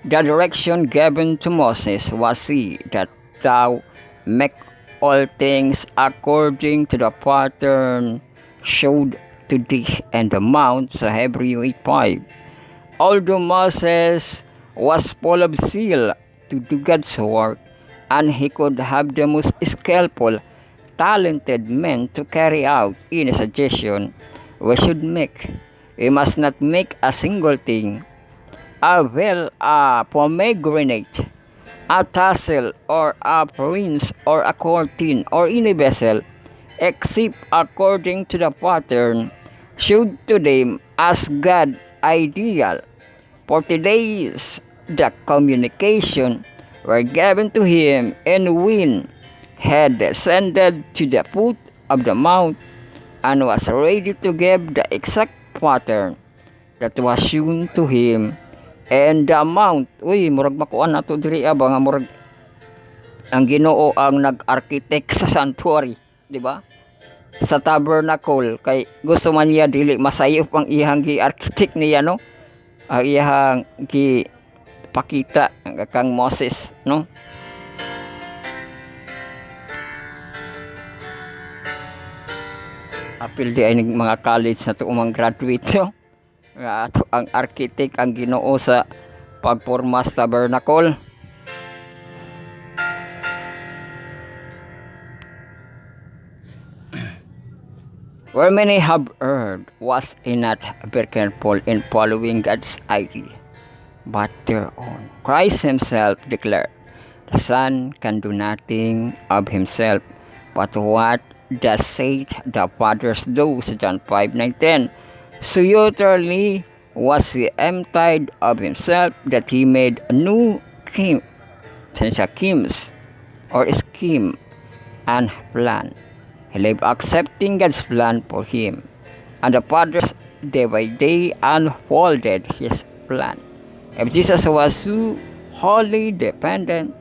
The direction given to Moses was that thou make all things according to the pattern showed to thee and the mount sa Hebrew 8:5. Although Moses was full of zeal to do God's work, and he could have the most skillful, talented men to carry out any suggestion we should make. We must not make a single thing, a pomegranate, a tassel, or a prince, or a curtain, or any vessel, except according to the pattern showed to them as God ideal. For today's the communication were given to him, and when had descended to the foot of the mount and was ready to give the exact pattern that was shown to him, and the mount, murag makuan nato diri ba nga murag ang Ginoo ang nag-architect sa sanctuary, di ba? Sa tabernacle, kay gusto man niya dili masayop ang ihang gi-architect niya, no, ang ihang gi pakita kang Moses, no. Apil di ay mga college na to umang graduate, no, nga ato ang architect ang Ginoo sa pagporma sa tabernacle. Where many have erred was not very careful in following God's idea, but their own. Christ himself declared, the Son can do nothing of himself, but what the said the fathers do, sa John 5:9-10. So utterly was he emptied of himself that he made a new schemes or scheme and plan. He lived accepting God's plan for him, and the fathers day by day unfolded his plan. If Jesus was so wholly dependent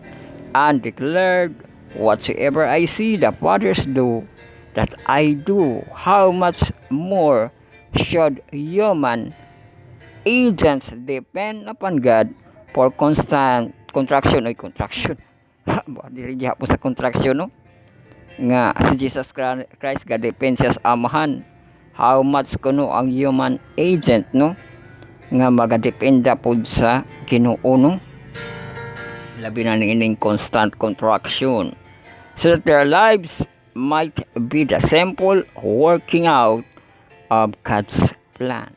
and declared, whatsoever I see the fathers do, that I do, how much more should human agents depend upon God for constant contraction. Diri po sa contraction, no, nga si Jesus Christ ga depend siya sa amahan, how much kuno ang human agent, no, nga magadependa pod sa Ginoo, no. labi na niining constant contraction, so that their lives might be the simple working out of God's plan.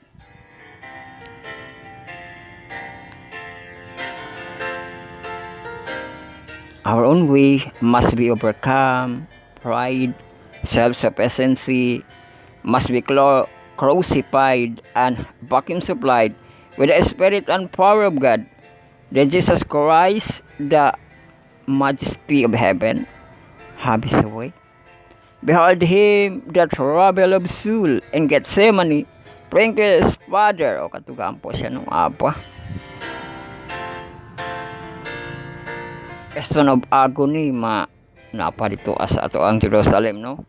Our own way must be overcome. Pride, self-sufficiency must be crucified and vacuum supplied with the Spirit and power of God. Then Jesus Christ, the majesty of heaven, have his way. Behold him that rebel of soul in Gethsemane, praying to his Father. O katugaan po siya ng Apa. Stone of agony napa dito sa ato ang Jerusalem, no?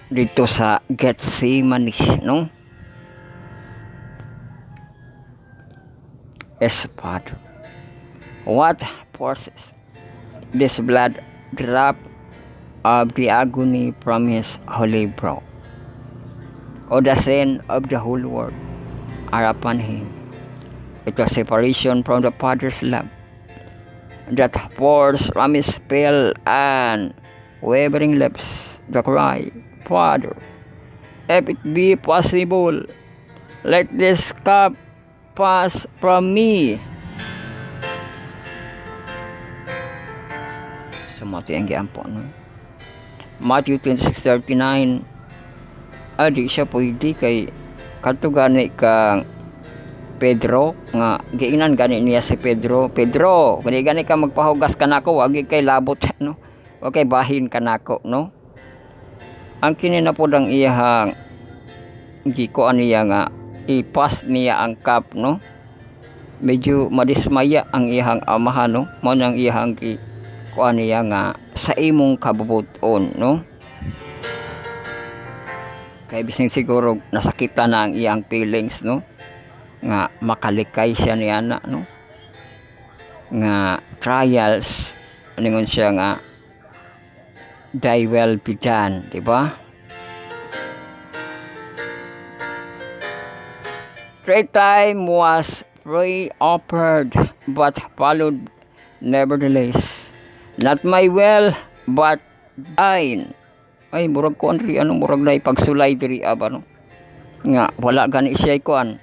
Dito sa Gethsemane, no? Yes, Father, what forces this blood drop of the agony from his holy brow, or the sin of the whole world are upon him. It was separation from the Father's love that pours from his pale and wavering lips the cry, Father, if it be possible, let this cup pass from me. Sumati ang giampo, no? Matthew 26:39, di siya pwede kay kadto gani kang Pedro nga giingnan gani niya si Pedro, gani ka magpahugas kanako, wag kay labot, no? Wag kay bahin kanako, no? Ang kini na pod ang iyang gikuan niya nga ipas niya ang cup, no? Medyo madismaya ang iyang amahan, no? Mao nang iyang kuan niya nga sa imong kabubuton, no? Kay bising siguro nasakita na ang iyang feelings, no? Nga makalikay siya niya na, no? Nga trials ningon siya nga thy will be done, di ba? Great time was pre-offered but followed nevertheless. Not my will, but thine. Ay, murag ko anri, murag na ipagsulay diri aba, no? Nga, wala gani siya ikuan.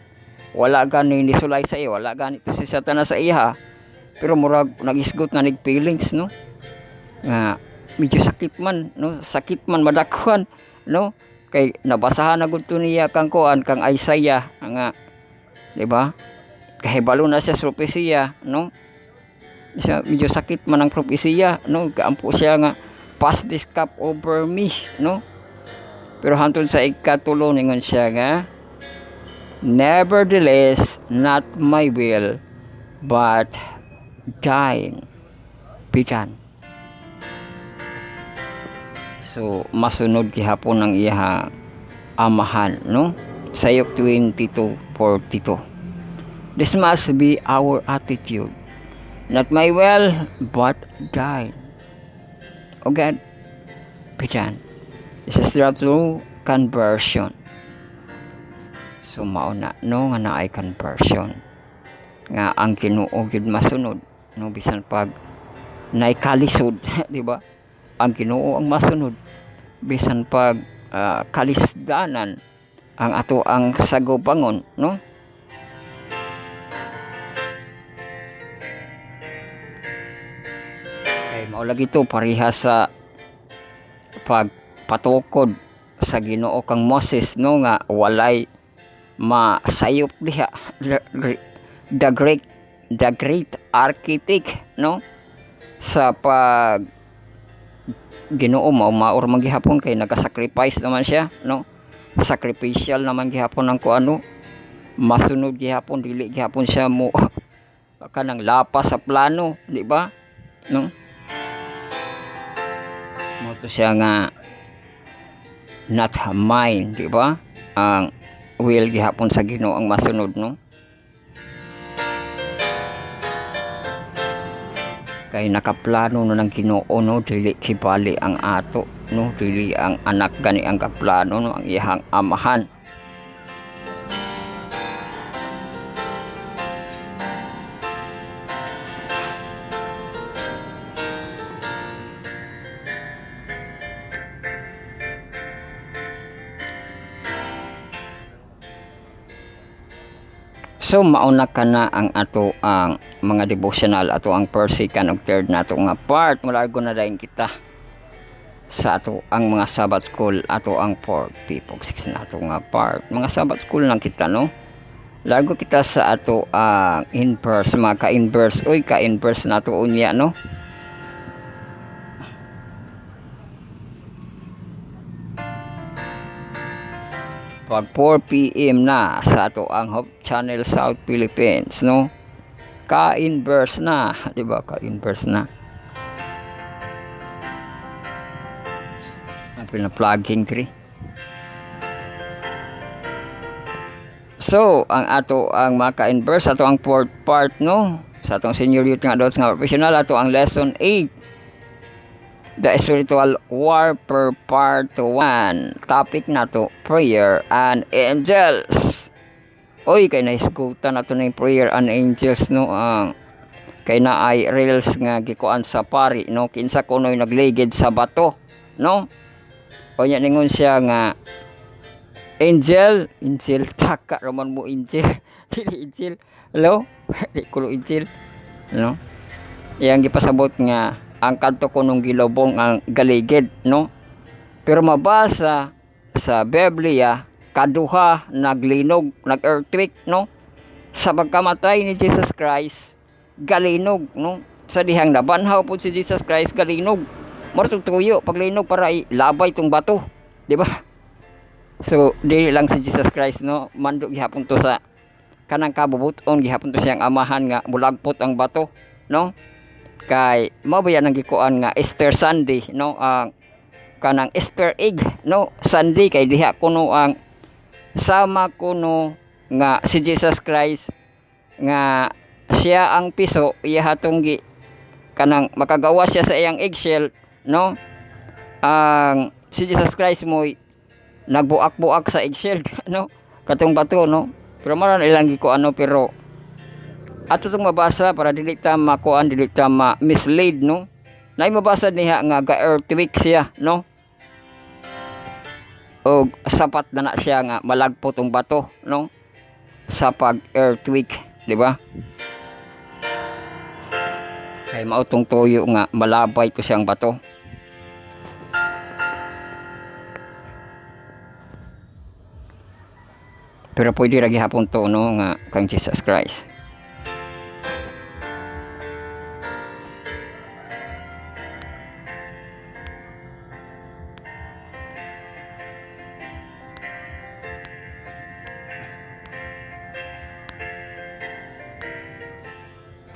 Wala gani nisulay sa iya, wala gani to si Satanas sa iya. Pero murag nagisgot nga nig feelings, no? Nga, medyo sakit man, no? Sakit man madakuan, no? Kay nabasahan na gud niya kang kuan, kang Isaiah, nga, di ba? Kahibalo na siya sa propesiya, no? Siya medyo sakit man ang propesiya, no? Kaampo siya nga pass this cup over me, no? Pero hantod sa ikatulo ningon siya nga nevertheless not my will but thine be done. So masunod gihapon ang iya amahan, no? Sayok 22:42. This must be our attitude. Not my will, but thine. O God, be done. This is the true conversion. So mauna, no, nga na ay conversion. Nga ang Ginoo gid masunod, no, bisan pag naikalisod, di ba? Ang Ginoo ang masunod, bisan pag kalisdanan ang ato ang sagubangon, no? Maulagi ito parihas sa pagpatukod sa Ginoo kang Moses, no, nga walay masayop diha the great architect, no, sa pag Ginoo maur man gihapon kay nagasacrifice naman siya, no, sacrificial naman gihapon ang kuano, masunod gihapon, dili gihapon siya mo kanang lapas sa plano, di ba, no? Moto siya nga not mine, di ba? Ang will gihapon sa Ginoo ang masunod, no? kay nakaplano no ng Ginoo no, dili kibali ang ato no, dili ang anak gani ang kaplano no, ang iyang amahan. So mauna ka na ang ato ang mga devotional, ato ang first, second ug third nato nga part. Mulago na dayon kita sa ato ang mga Sabbath school, ato ang 4, 5, 6 nato nga part. Mga Sabbath school lang kita no. Lago kita sa ato ang inverse, mga ka-inverse. Uy, ka-inverse nato unya no. Pag 4 PM na sa ato ang Hope Channel South Philippines no, ka-inverse na, di ba? Ka-inverse na ang pina-plugging tree. So ang ato ang mga ka-inverse, ato ang 4th part no, sa atong senior youth nga adults nga professional, ato ang lesson 8, The Spiritual Warfare Part 1. Topic na to, Prayer and Angels. Oy, kay naisgutan nato na yung Prayer and Angels no. Kay na ay reels nga gikuan sa pari no, kinsa kunoy nagligid sa bato no. O nya ningon siya nga angel taka raman mo angel dili angel hello di kulo angel no. Iyang gipasabot nga ang kanto ko nung gilobong ang galigid no, pero mabasa sa Biblia kaduha naglinog, nag-earthquake no, sa pagkamatay ni Jesus Christ galinog no, sa dihang nabanhaw po si Jesus Christ galinog, martong tuyo paglinog para ilabay tong bato, di ba? So dili lang si Jesus Christ no, mandog gihapon to sa kanang kabubuton, gihapon to siyang amahan nga mulagpot ang bato no. Kay mabayan ang gikuan nga Easter Sunday no, ang kanang Easter egg no Sunday, kay diha kuno ang sama kuno nga si Jesus Christ nga siya ang piso, iya hatong kanang makagawa siya sa iyang eggshell no, ang si Jesus Christ mo nagbuak-buak sa eggshell no, katong bato no, pero maran ilang gikuan no, pero ato itong mabasa para dili ta makuan, dili ta ma-mislead no. Nay mabasa niya nga ga-earthquake siya no, o sapat na siya nga malagpo tong bato no, sa pag-earthquake, di ba? Kay mao tong tuyo nga malabay to siyang bato. Pero pwede ra gihapon to no nga kang Jesus Christ.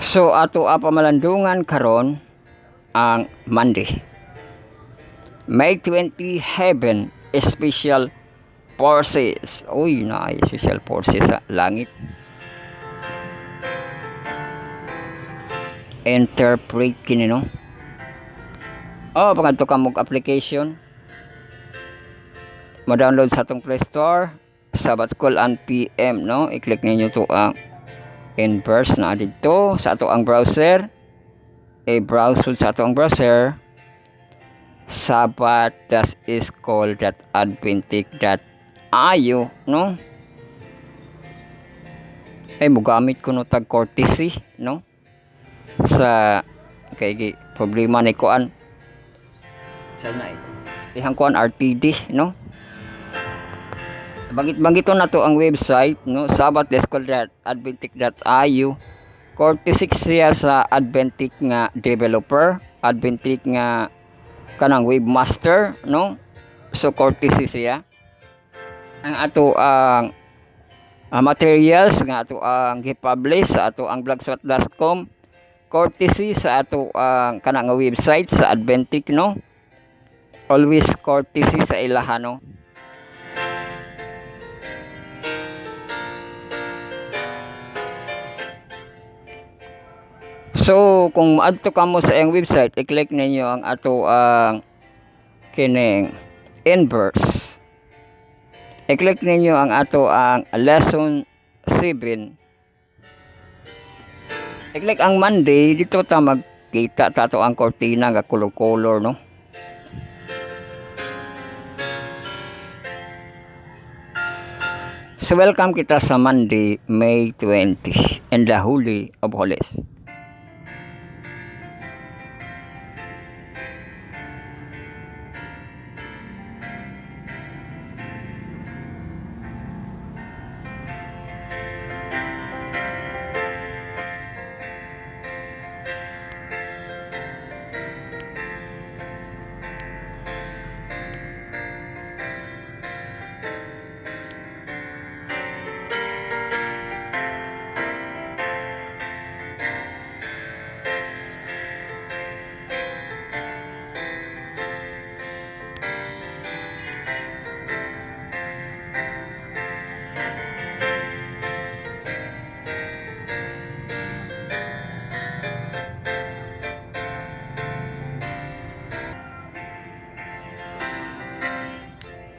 So ato pamalandungan karon ang Monday, May 20, Heaven Special Forces. Uy, na special forces sa langit. Interpret kini no. Oh, pangadto ka mog application, ma-download sa atong Play Store, Sabbath School and PM no. I-click ninyo to ang inverse na dito sa ato ang browser, browse sa ato ang browser sabbath-school.adventic.io no. Ay mogamit ko no tag courtesy no, sa kay problema ni kuan sa na ihang kuan RTD no. Banggit na to ang website no, sabbath-school.adventic.io. Courtesy siya sa Adventic nga developer, Adventic nga kanang webmaster no. So courtesy siya. Ang ato ang materials nga ato ang gi-publish sa ato ang blogspot.com, courtesy sa ato ang kanang website sa Adventic no. Always courtesy sa ilaha no. So kung maadto kamo sa iyang website, i-click ninyo ang ato ang kining inverse. I-click ninyo ang ato ang lesson 7. I-click ang Monday, dito ta magkita ta ato ang cortina nga color no. So welcome kita sa Monday, May 20 and the Holy of Holies.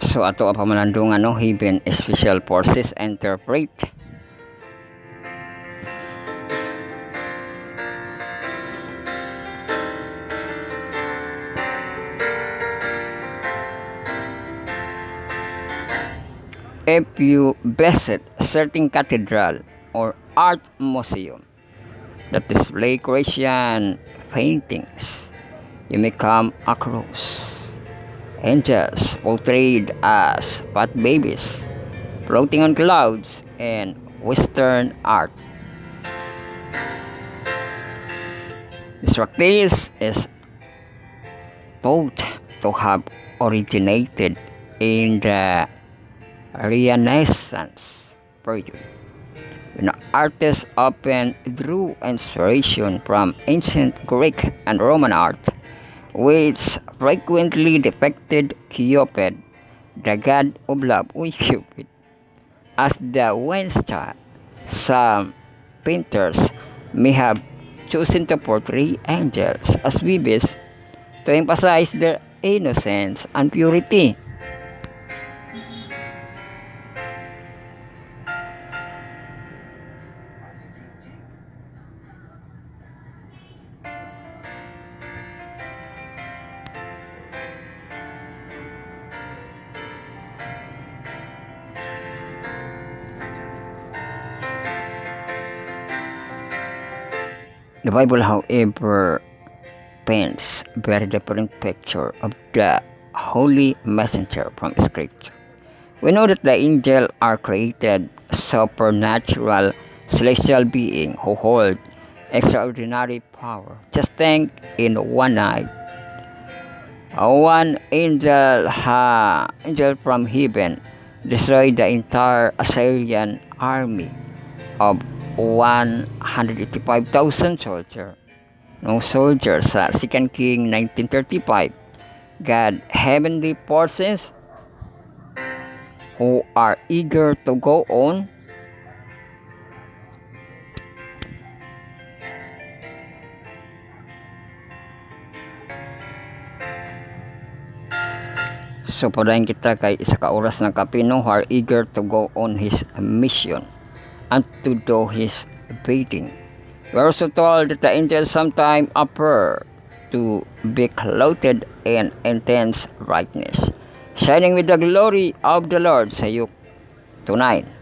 So ato ang pamalandungan no, Heaven Special Forces interpret. If you visit certain cathedral or art museum that display Christian paintings, you may come across angels portrayed as fat babies floating on clouds in Western art. This practice is thought to have originated in the Renaissance period, when artists often drew inspiration from ancient Greek and Roman art, which frequently depicted Cupid, the god of love, Cupid, as the Wednesday child. Some painters may have chosen to portray angels as babies to emphasize their innocence and purity. The Bible, however, paints a very different picture of the holy messenger from Scripture. We know that the angels are created supernatural celestial beings who hold extraordinary power. Just think, in one night, one angel from heaven destroyed the entire Assyrian army of 185,000 soldiers. No soldiers sa 2 King 1935. God, heavenly forces who are eager to go on. So padayon kita kay isa ka oras ng kapino who are eager to go on his mission and to do his bidding. We are also told that the angels sometimes appear to be clothed in intense brightness, shining with the glory of the Lord, sa Luke 2:9.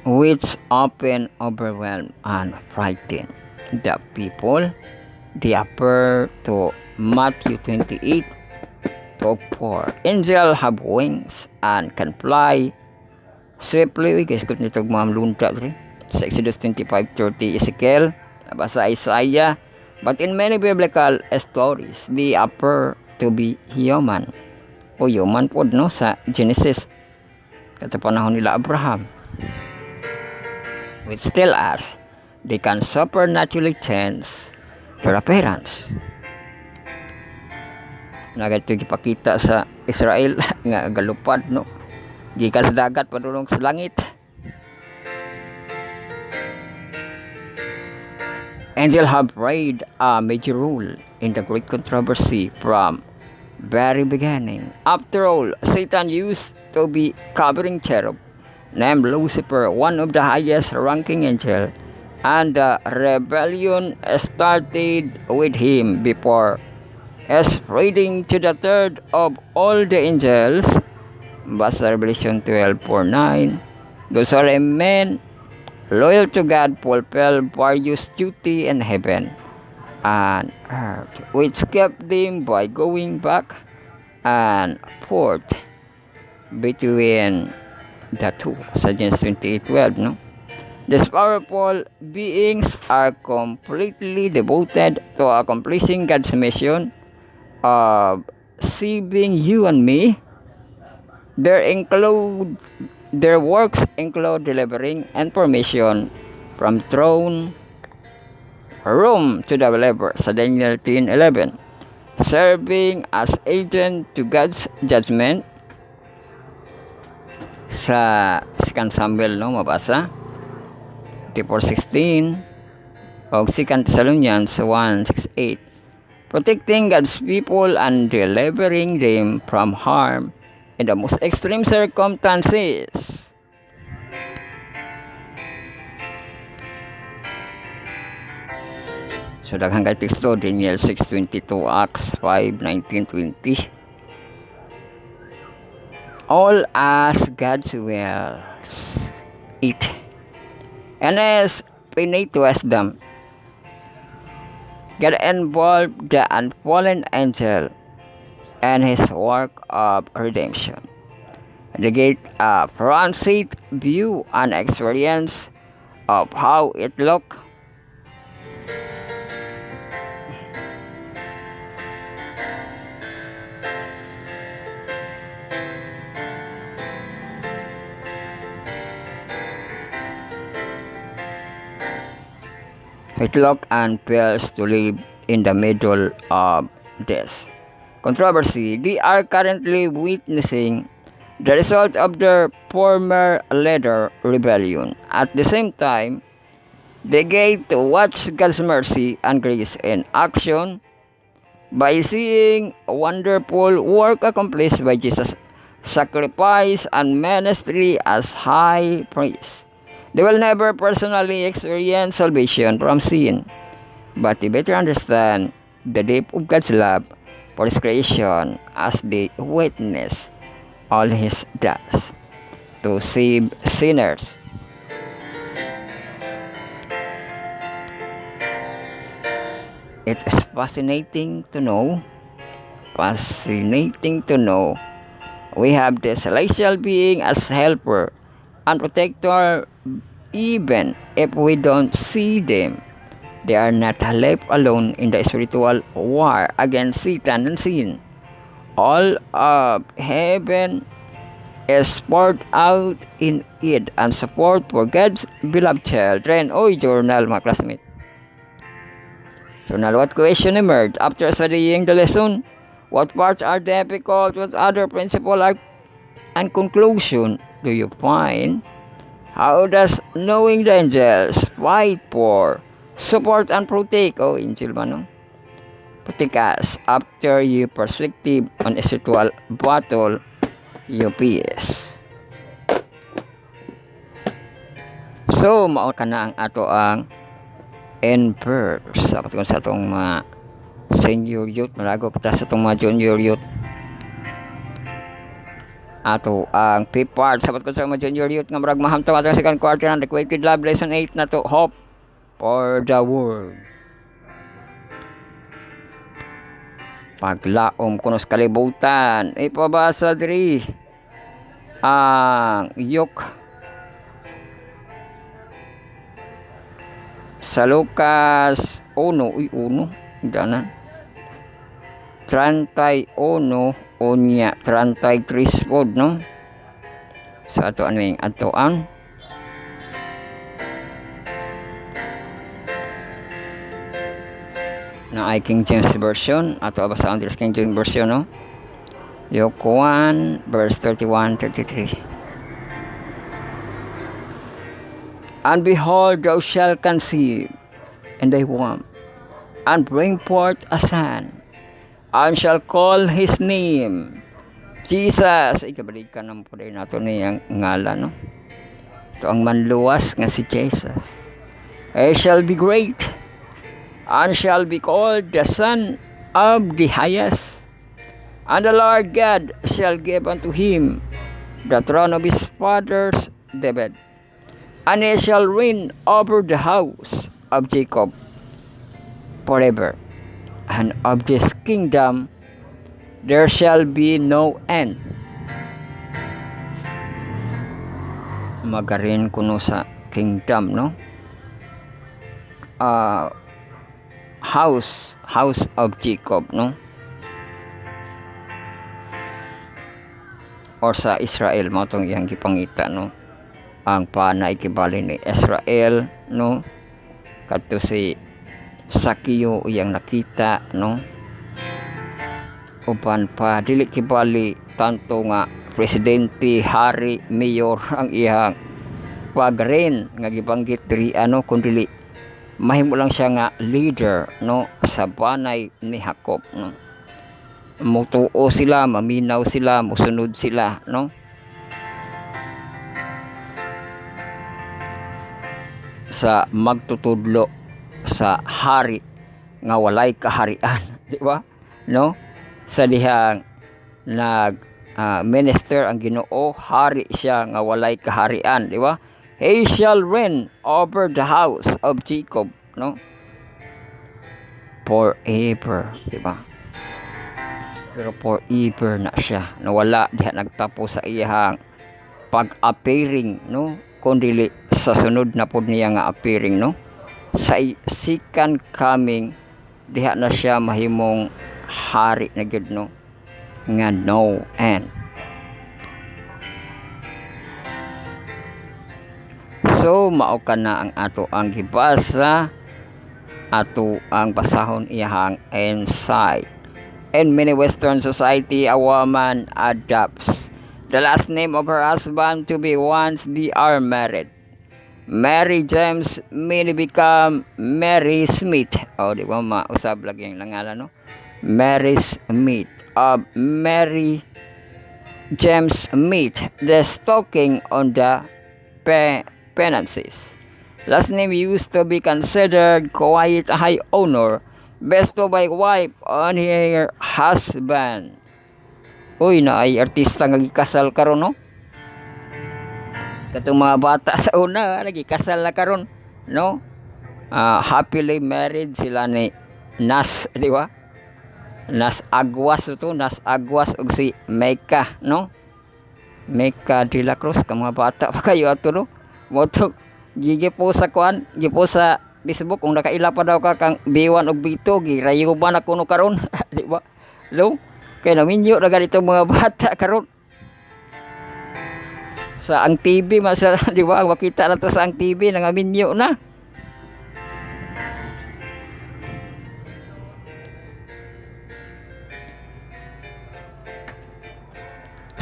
Which often overwhelm and frighten the people. They appear to Matthew 28:4. Angels have wings and can fly swiftly. Guys, kung nito mga lunta sa Exodus 25:30, Ezekiel, nabasa Isaiah. But in many biblical stories, they appear to be human. O human po, no? Sa Genesis Sa panahon nila Abraham, which tell us they can supernaturally change their appearance. Nagati gipakita sa Israel nga galupad no, gikas dagat padulong sa langit. Angels have played a major role in the great controversy from very beginning. After all, Satan used to be covering cherub named Lucifer, one of the highest ranking angel, and the rebellion started with him before spreading to the third of all the angels. Basta Revelation 12:4-9. Those are men loyal to God fulfill various duty in heaven and earth, which kept them by going back and forth between the two. Sa Genesis 28:12, no? These powerful beings are completely devoted to accomplishing God's mission of saving you and me. Their works include delivering information from throne room to the believer sa Daniel 10:11, serving as agent to God's judgment sa 2 Samuel, no, mabasa 24:16 o 2 Thessalonians 1:6-8, protecting God's people and delivering them from harm in the most extreme circumstances. So daghang kay teksto, Daniel 6:22, Acts 5:19-20. All as God's will it, and as finite wisdom, God involved the unfallen angel and his work of redemption. They get a front seat view and experience of how it looked. It looked and feels to live in the middle of this controversy. They are currently witnessing the result of their former leader rebellion. At the same time, they get to watch God's mercy and grace in action by seeing a wonderful work accomplished by Jesus' sacrifice and ministry as high priest. They will never personally experience salvation from sin, but they better understand the depth of God's love for His creation as they witness all His does to save sinners. It is fascinating to know we have the celestial being as helper and protector. Even if we don't see them, they are not left alone in the spiritual war against Satan and sin. All of heaven is poured out in aid and support for God's beloved children. Oy, journal, mga classmates. Journal, what question emerged after studying the lesson? What parts are difficult? What other principles are and conclusion do you find? How does knowing the angels fight for, support, and protect? Oh, angel man, no? Protect us after your perspective on spiritual battle, UPS. So, mao ka na ang ato ang inverse. Dapat sa itong mga senior youth, malago kita sa itong mga junior youth. Ato ang fifth part, sabat ko sa mga junior youth nga marag mahamtang ato ang second quarter ng Requited Love Lesson 8 na to, Hope for the World. Paglaom kuno sa kalibutan, ipabasa diri ang yoke sa Lucas 1, danan 31 unya 33 pod, no? So ato aning atoan na ay King James Version, ato basaon diri King James Version, no? Luke 1 verse 31-33. And behold, thou shalt conceive in thy womb, and bring forth a son, and shall call his name Jesus. Ikabalikan naman po rin nato niyang ngalan, no? Ito ang manluwas nga si Jesus. He shall be great, and shall be called the Son of the Highest. And the Lord God shall give unto him the throne of his fathers David, and he shall reign over the house of Jacob forever, and of this kingdom there shall be no end. Magarin kuno sa kingdom, no? House of Jacob, no? Or sa Israel mo tong iyang gipangita, no? Ang panay kibali ni Israel, no? Kadto si Sakyo iyang nakita, no? Uban pa dili kibali tanto nga presidente, hari, mayor ang iyang pagren nga gibanggit diri, ano, kundi mahimo lang siya nga leader, no, sa banay ni Jacob, no? Mutuo sila, maminaw sila, musunod sila, no? Sa magtutudlo sa hari nga walay kaharian, di ba? No? Sa dihang nag minister ang Ginoo, hari siya nga walay kaharian, di ba? He shall reign over the house of Jacob, no? Forever, di ba? Pero forever na siya, nawala diha nagtapos sa iyang pag-appearing, no? Kundi sa sunod na pod niya nga appearing, no? Sa second coming diha na siya mahimong hari na gid, no? Nga no end. So mao kana ang ato ang gibasa, ato ang basahon iyang insight. In many Western society, a woman adopts the last name of her husband to be once they are married. Mary James may become Mary Smith. O, di ba mausab lagi yung langalan, no? Mary Smith. Mary James Smith, the stocking on the penances. Last name used to be considered quite a high honor, bestowed by wife on her husband. Uy, na ay artista nga gikasal karon, no? Katong mga bata sa una nagikasal na karon, no? Happily married sila ni Nas, di ba? Nas Aguas og si Mecca, no? Mecca de la Cruz, ka mga bata pa kayo ato, no? Moto gigipo sa kuan, gipo sa Facebook kung nakaila pa daw ka kang B1 og B2, girayo ba na kuno karon, di ba? No? Kaya naminyo na ganito mga bata karon. Sa ang TV masa, di ba? Makita na to sa ang TV, nangaminyo na.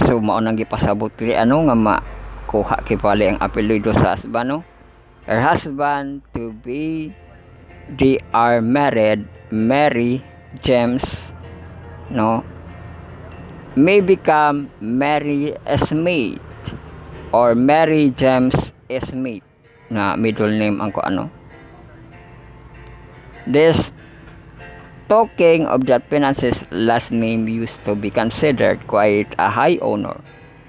So mao nang gipasabot kini ano nga makuha kipali ang apelyido sa husband, no? Her husband to be, they are married, Mary James, no? May become Mary Smith or Mary James Smith nga middle name ang ko, ano. This talking of that finances last name used to be considered quite a high honor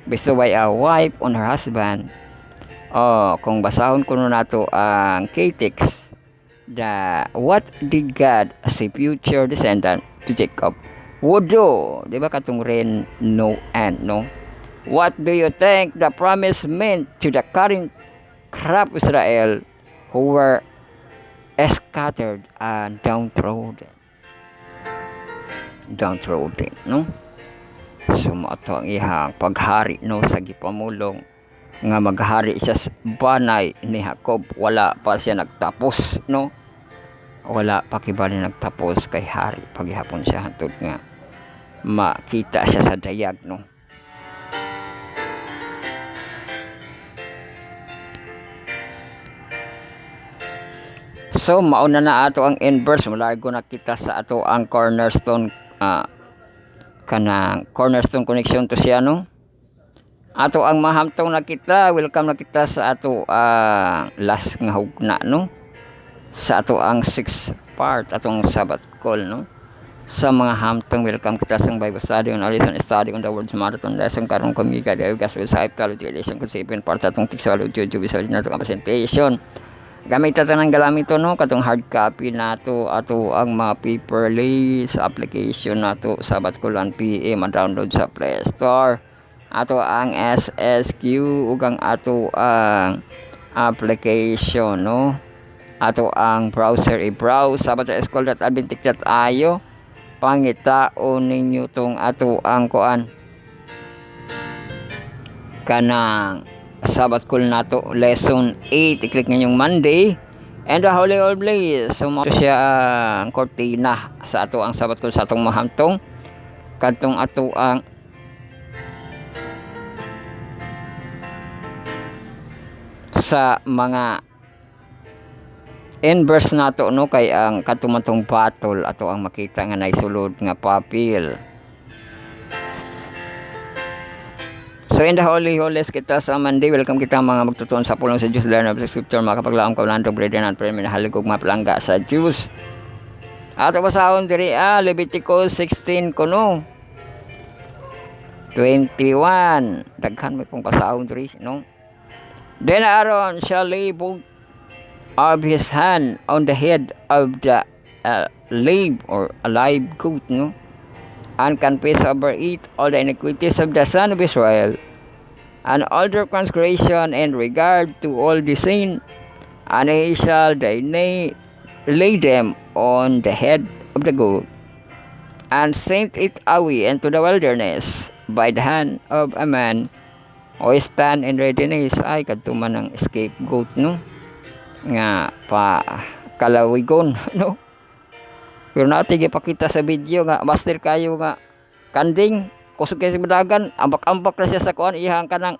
bestowed by a wife on her husband. Kung basahon kuno nato ang K-text, what did God as a future descendant to Jacob would do, di ba, katong ren no end, no? What do you think the promise meant to the current crop of Israel who were scattered and downtrodden, no? So mo ato ang ihang paghari, no, sa gipamulong nga maghari siya sa banay ni Jacob. Wala pa siya nagtapos, no? Wala pa kibali nagtapos kay hari paghihapon siya hantod nga makita siya sa dayag, no? So mauna na ato ang inverse, mulargo na kita sa ato ang cornerstone kanang cornerstone connection to siya, no? Ato ang mahamtong na kita, welcome na kita sa ato last nga hugna, no? Sa ato ang 6th part atong Sabbath call, no? Sa mga hamtong, welcome kita sa Bible study on lesson study on the words marathon lesson karon kami kada gospel sa theology lesson kung 7 part atong theology visual na to presentation. Gamit ito ng galamito, no? Katong hard copy nato ato ang mga paperless application nato Sabbath call 1 PM ma-download sa Play Store. Ato ang SSQ ug ang ato ang application, no? Ato ang browser i-browse sabbath.school.adventist.io pangitaon ninyo tong ato ang kuan kanang Sabbath call nato lesson 8. I-click ninyong Monday and the Holy of Blaze. So siya ang kortina sa ato ang Sabbath call sa atong mahamtong kadtong ato ang sa mga inverse nato, no? Kay ang katumantong battle ato ang makita nga naisulod nga papel. So in the Holy Holies kita sa Monday, welcome kita mga magtutuon sa pulong sa Diyos, learn of the Scripture, makapaglaom ka landog bread and prayer, minahaligog mapalangga sa Diyos. Ato basahon diri Leviticus 16 kuno 21. Daghan may pong pasahon diri, no? Then Aaron shall lay both of his hand on the head of the live or alive goat, no? And confess over it all the iniquities of the son of Israel, and all their transgression in regard to all the sin, and he shall lay them on the head of the goat, and send it away into the wilderness by the hand of a man who stand in readiness. Ay kadtuman ng scapegoat, no? Nga pa kalawigon, no? Pero natin ipakita sa video nga master kayo nga kanding kusog kayo sa badagan, ambak-ambak na siya sa kuan, ihang kanang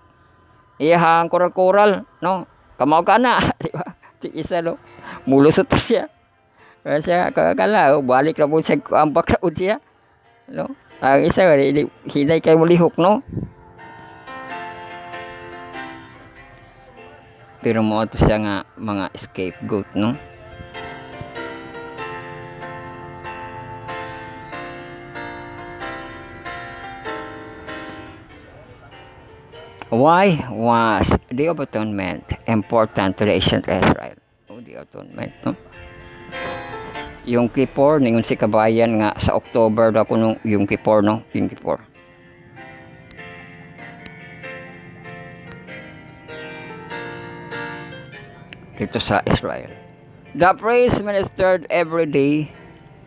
ihang koral-koral, no? Kamaw ka na, di ba? Si isa, no? Mulusot siya. Kaya siya kakala, balik na po siya, ambak na po siya, no? Ang isa, hinay kayo mulihok, no? Pero mo ito siya nga mga scapegoat, no? Why was the atonement important to the ancient Israel? Oh, the atonement, no? Yung Kippur, ningon si kabayan nga sa October daw kuno yung Kippur, no? Yung Kippur. Dito sa Israel. The priest ministered every day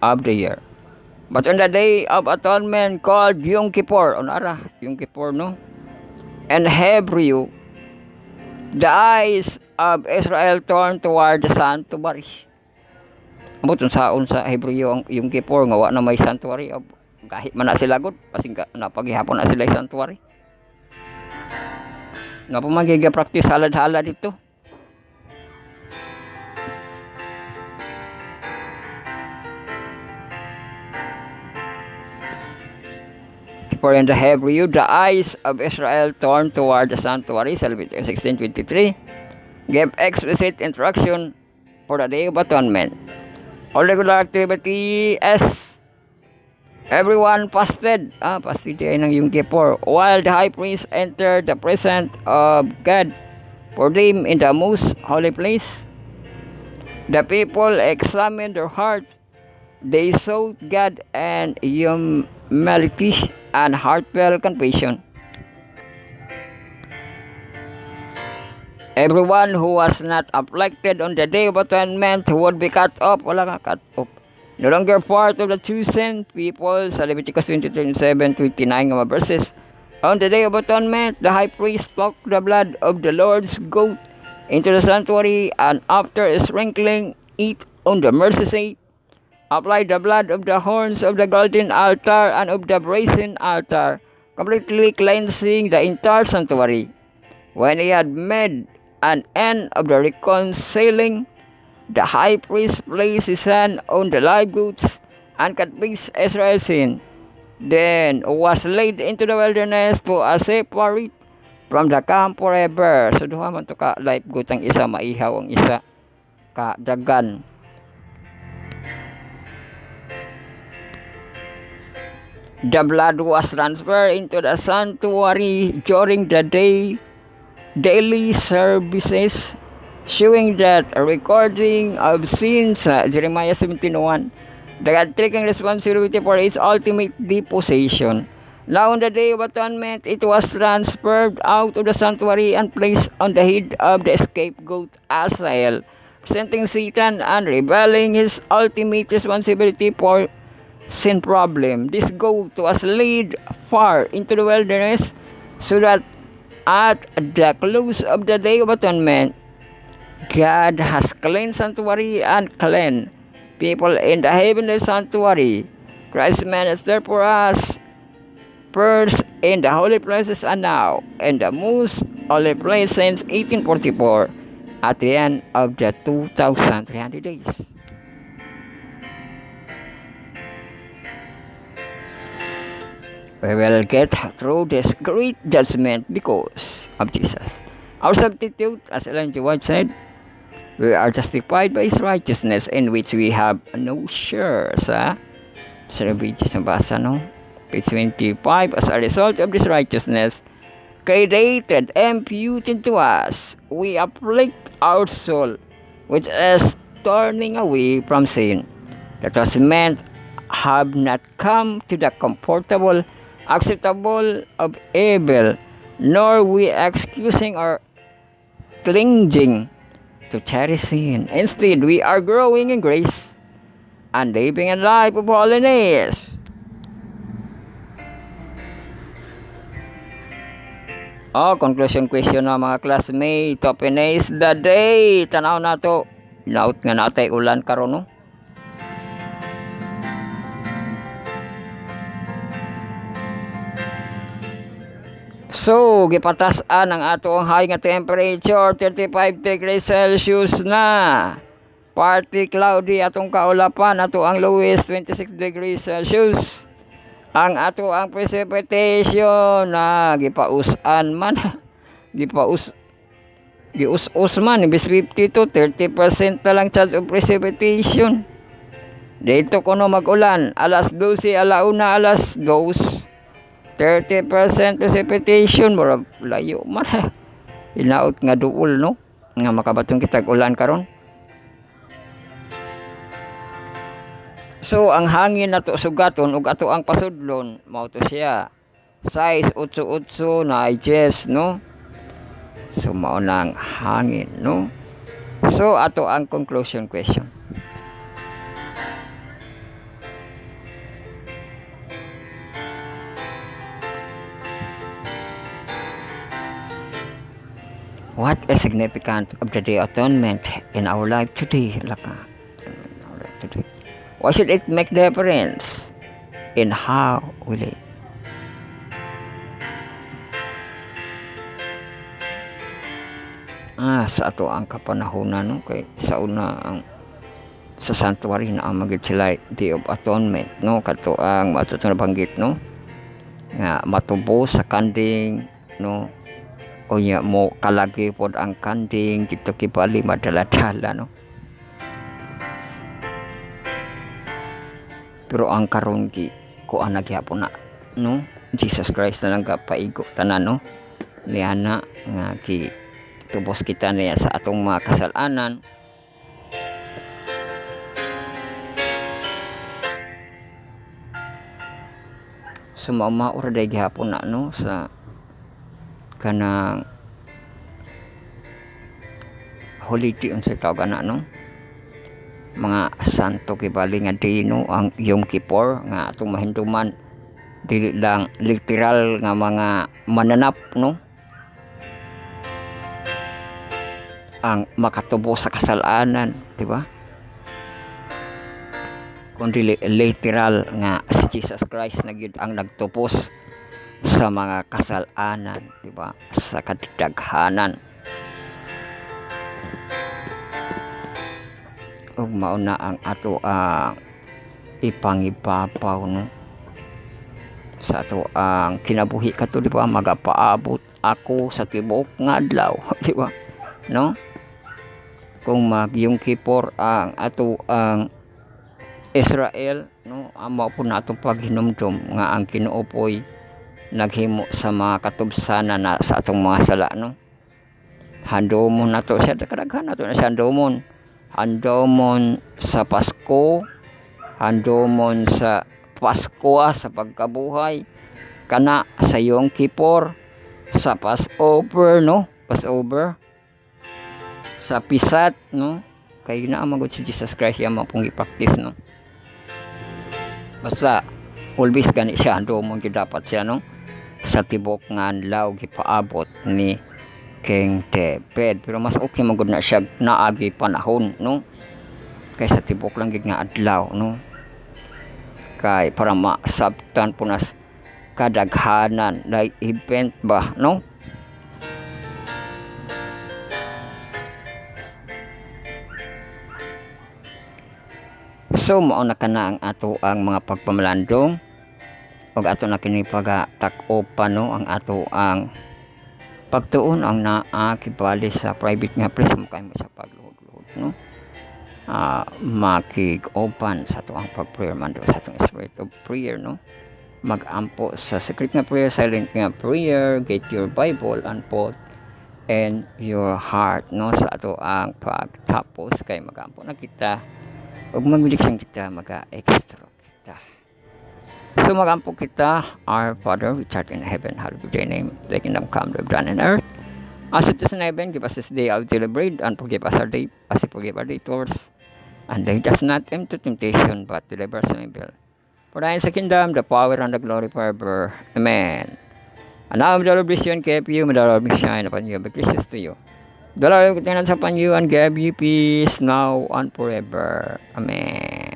of the year. But on the day of atonement called Yom Kippur, onara, Yom Kippur, no? And Hebrew, the eyes of Israel turned toward the sanctuary. Amot saon sa Hebrew ang Yom Kippur nga wa na may sanctuary, kahit man na sila gud, pasing napaghihapon na sila sa sanctuary. Napamagiga practice halad-halad dito. For in the Hebrew, the eyes of Israel turned toward the sanctuary, Leviticus 16:23, gave explicit instruction for the Day of Atonement. All regular activity as everyone fasted, fasted ay ng Yom Kippur, while the high priest entered the presence of God for them in the most holy place. The people examined their hearts. They sought God and humility and heartfelt confession. Everyone who was not afflicted on the Day of Atonement would be cut off. Wala ka, cut off. No longer part of the chosen people sa Leviticus 23:7-29 nga verses. On the Day of Atonement, the high priest took the blood of the Lord's goat into the sanctuary, and after sprinkling it on the mercy seat, applied the blood of the horns of the golden altar and of the brazen altar, completely cleansing the entire sanctuary. When he had made an end of the reconciling, the high priest placed his hand on the live goats and confessed Israel's sin. Then was laid into the wilderness to separate from the camp forever. So duha man to ka live goat ang isa, maihaw ang isa ka dagan. The blood was transferred into the sanctuary during the daily services, showing that a recording of sins, Jeremiah 17:1, the God taking responsibility for its ultimate deposition. Now on the Day of Atonement, it was transferred out of the sanctuary and placed on the head of the scapegoat Asael, presenting Satan and revealing his ultimate responsibility for sin problem. This goat was laid far into the wilderness so that at the close of the Day of Atonement, God has cleansed sanctuary and cleansed people in the heavenly sanctuary. Christ's minister for us first in the holy places and now in the most holy place since 1844 at the end of the 2,300 days. We will get through this great judgment because of Jesus. Our substitute, as Ellen G. White said, we are justified by His righteousness in which we have no share. Sa Revelation na basa, no? Page 25, as a result of this righteousness, credited, imputed to us, we afflict our soul, which is turning away from sin, that was meant have not come to the comfortable, acceptable of evil, nor we excusing or clinging to cherish sin. Instead, we are growing in grace and living a life of holiness. Conclusion question na mga classmate. Topinay is the day. Tanaw na to. Naut nga natay ulan karon, no? So, gipatasan ang ato ang high nga temperature, 35 degrees Celsius na. Partly cloudy atong kaulapan, ato ang lowest 26 degrees Celsius. Ang ato ang precipitation na gipausan man. Gius-us man, ibis 50 to 30% na lang chance of precipitation. Dito kuno mag-ulan, alas 12, alauna, alas 2. 30% precipitation, mura layo man. Hinaot nga duol, no? Nga makabatong kitag ulan karon. So ang hangin na to sugaton ug ato ang pasudlon mao to siya. Size 88 na IGS, no? So mao nang hangin, no? So ato ang conclusion question. What is significant of the Day of Atonement in our life today? Why should it make difference in how we live? Sa ato ang kapanahonan, no? Kay sa una ang sa sanctuary na ang magigilay Day of Atonement, no? Kato ang matutong nabanggit, no? Nga matubo sa kanding, no? O ya mo kalagi pod ang kanding dito kibali madala-dala, no? Pero ang karon gi kuan nagyapon na, no? Jesus Christ na lang kapaigo tanan, no? Niana nga ki tubos kita niya sa atong mga kasalanan. Sumama ora day gihapon na, no? Sa kanang holiday unsa tawag na, no? Mga santo kibali nga dino ang Yom Kippur nga atong mahinduman dili lang literal nga mga mananap, no, ang makatubo sa kasalanan, di ba? Kundi literal nga si Jesus Christ na gyud ang nagtupos sa mga kasalanan, di ba, sa kadaghanan. Ug mao na ang ato ipangibabaw, no, sa ato ang kinabuhi kato, di ba, magapaabot ako sa tibuok nga adlaw, di ba, no, kung Yom Kippur ang ato ang Israel, no, amo po na atong paghinumdum nga ang Ginoo po'y naghimo sa mga katubsanan na sa atong mga sala, no. Handomon nato siya, kadaghan nato na siya handomon sa Pasko, handomon sa Pasko sa pagkabuhay, kana sa Yom Kippur, sa Passover, no, Passover, sa Pisat, no, kay naamagod si Jesus Christ yung mga pong i-practice, no. Basta always gani siya handomon gyud dapat siya, no, sa tibok nga adlaw gipaabot ni King David. Pero mas okay magud na siya naagi panahon, no, kaysa tibok lang gid nga adlaw, no, kay para masabtan po nas kadaghanan na event ba, no. So mao na kana ang ato ang mga pagpamalandong ug ato na kini pagatak-opan, no, ang ato ang pagtuon ang naa kibali sa private nga place mo kay mo sa pagluhod-luhod, no, makig-open sa ato ang pag-prayer man do sa atong spirit of prayer, no, magampo sa secret nga prayer, silent nga prayer, get your Bible and put in your heart, no, sa ato ang pagtapos kay magampo na kita ug magdiksyon kita maga-extra kita. So magampo kita, our Father which art in heaven, hallowed be thy name, thy kingdom come, thy will be done on earth as it is in heaven. Give us this day our daily bread, and forgive us our debt as we forgive our debtors, and lead us not into temptation, but deliver us from evil. For thine is the kingdom, the power, and the glory forever. Amen. And now may the Lord bless you and keep you, may the Lord shine upon you, be gracious to you. The Lord continue upon you and give you peace now and forever. Amen.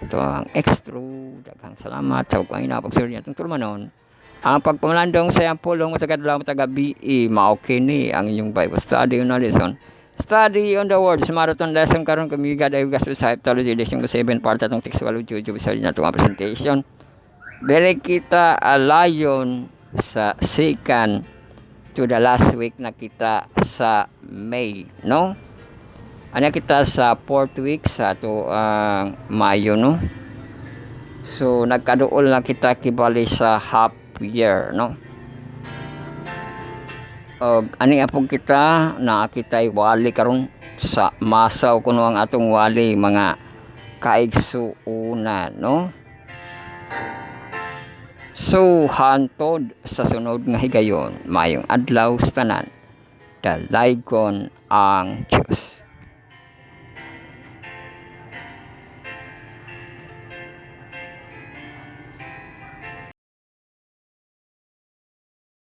Ito ang extra. Daghang salamat sa kung inapagsurya niya itong tulmanon. Ang pagpamalandong sa iyang pulong matagadalang matagabi, maokini ang inyong Bible study on lesson. Study on the word. Sa marathon lesson karon kami gaday gospel sa theology lesson 7 part atong textual juju sa inyo itong presentation. Bere kita alayon sa second to the last week na kita sa May, no? Ano kita sa 4th week sa ato Mayo, no? So nagkaduol na kita kibali sa half year, no? Og ani apog kita na kitay wali karon sa masaw kuno ang atong wali mga kaigsuunan, no? So hantod sa sunod nga higayon mayong adlaw sa tanan, dalaygon ang Diyos.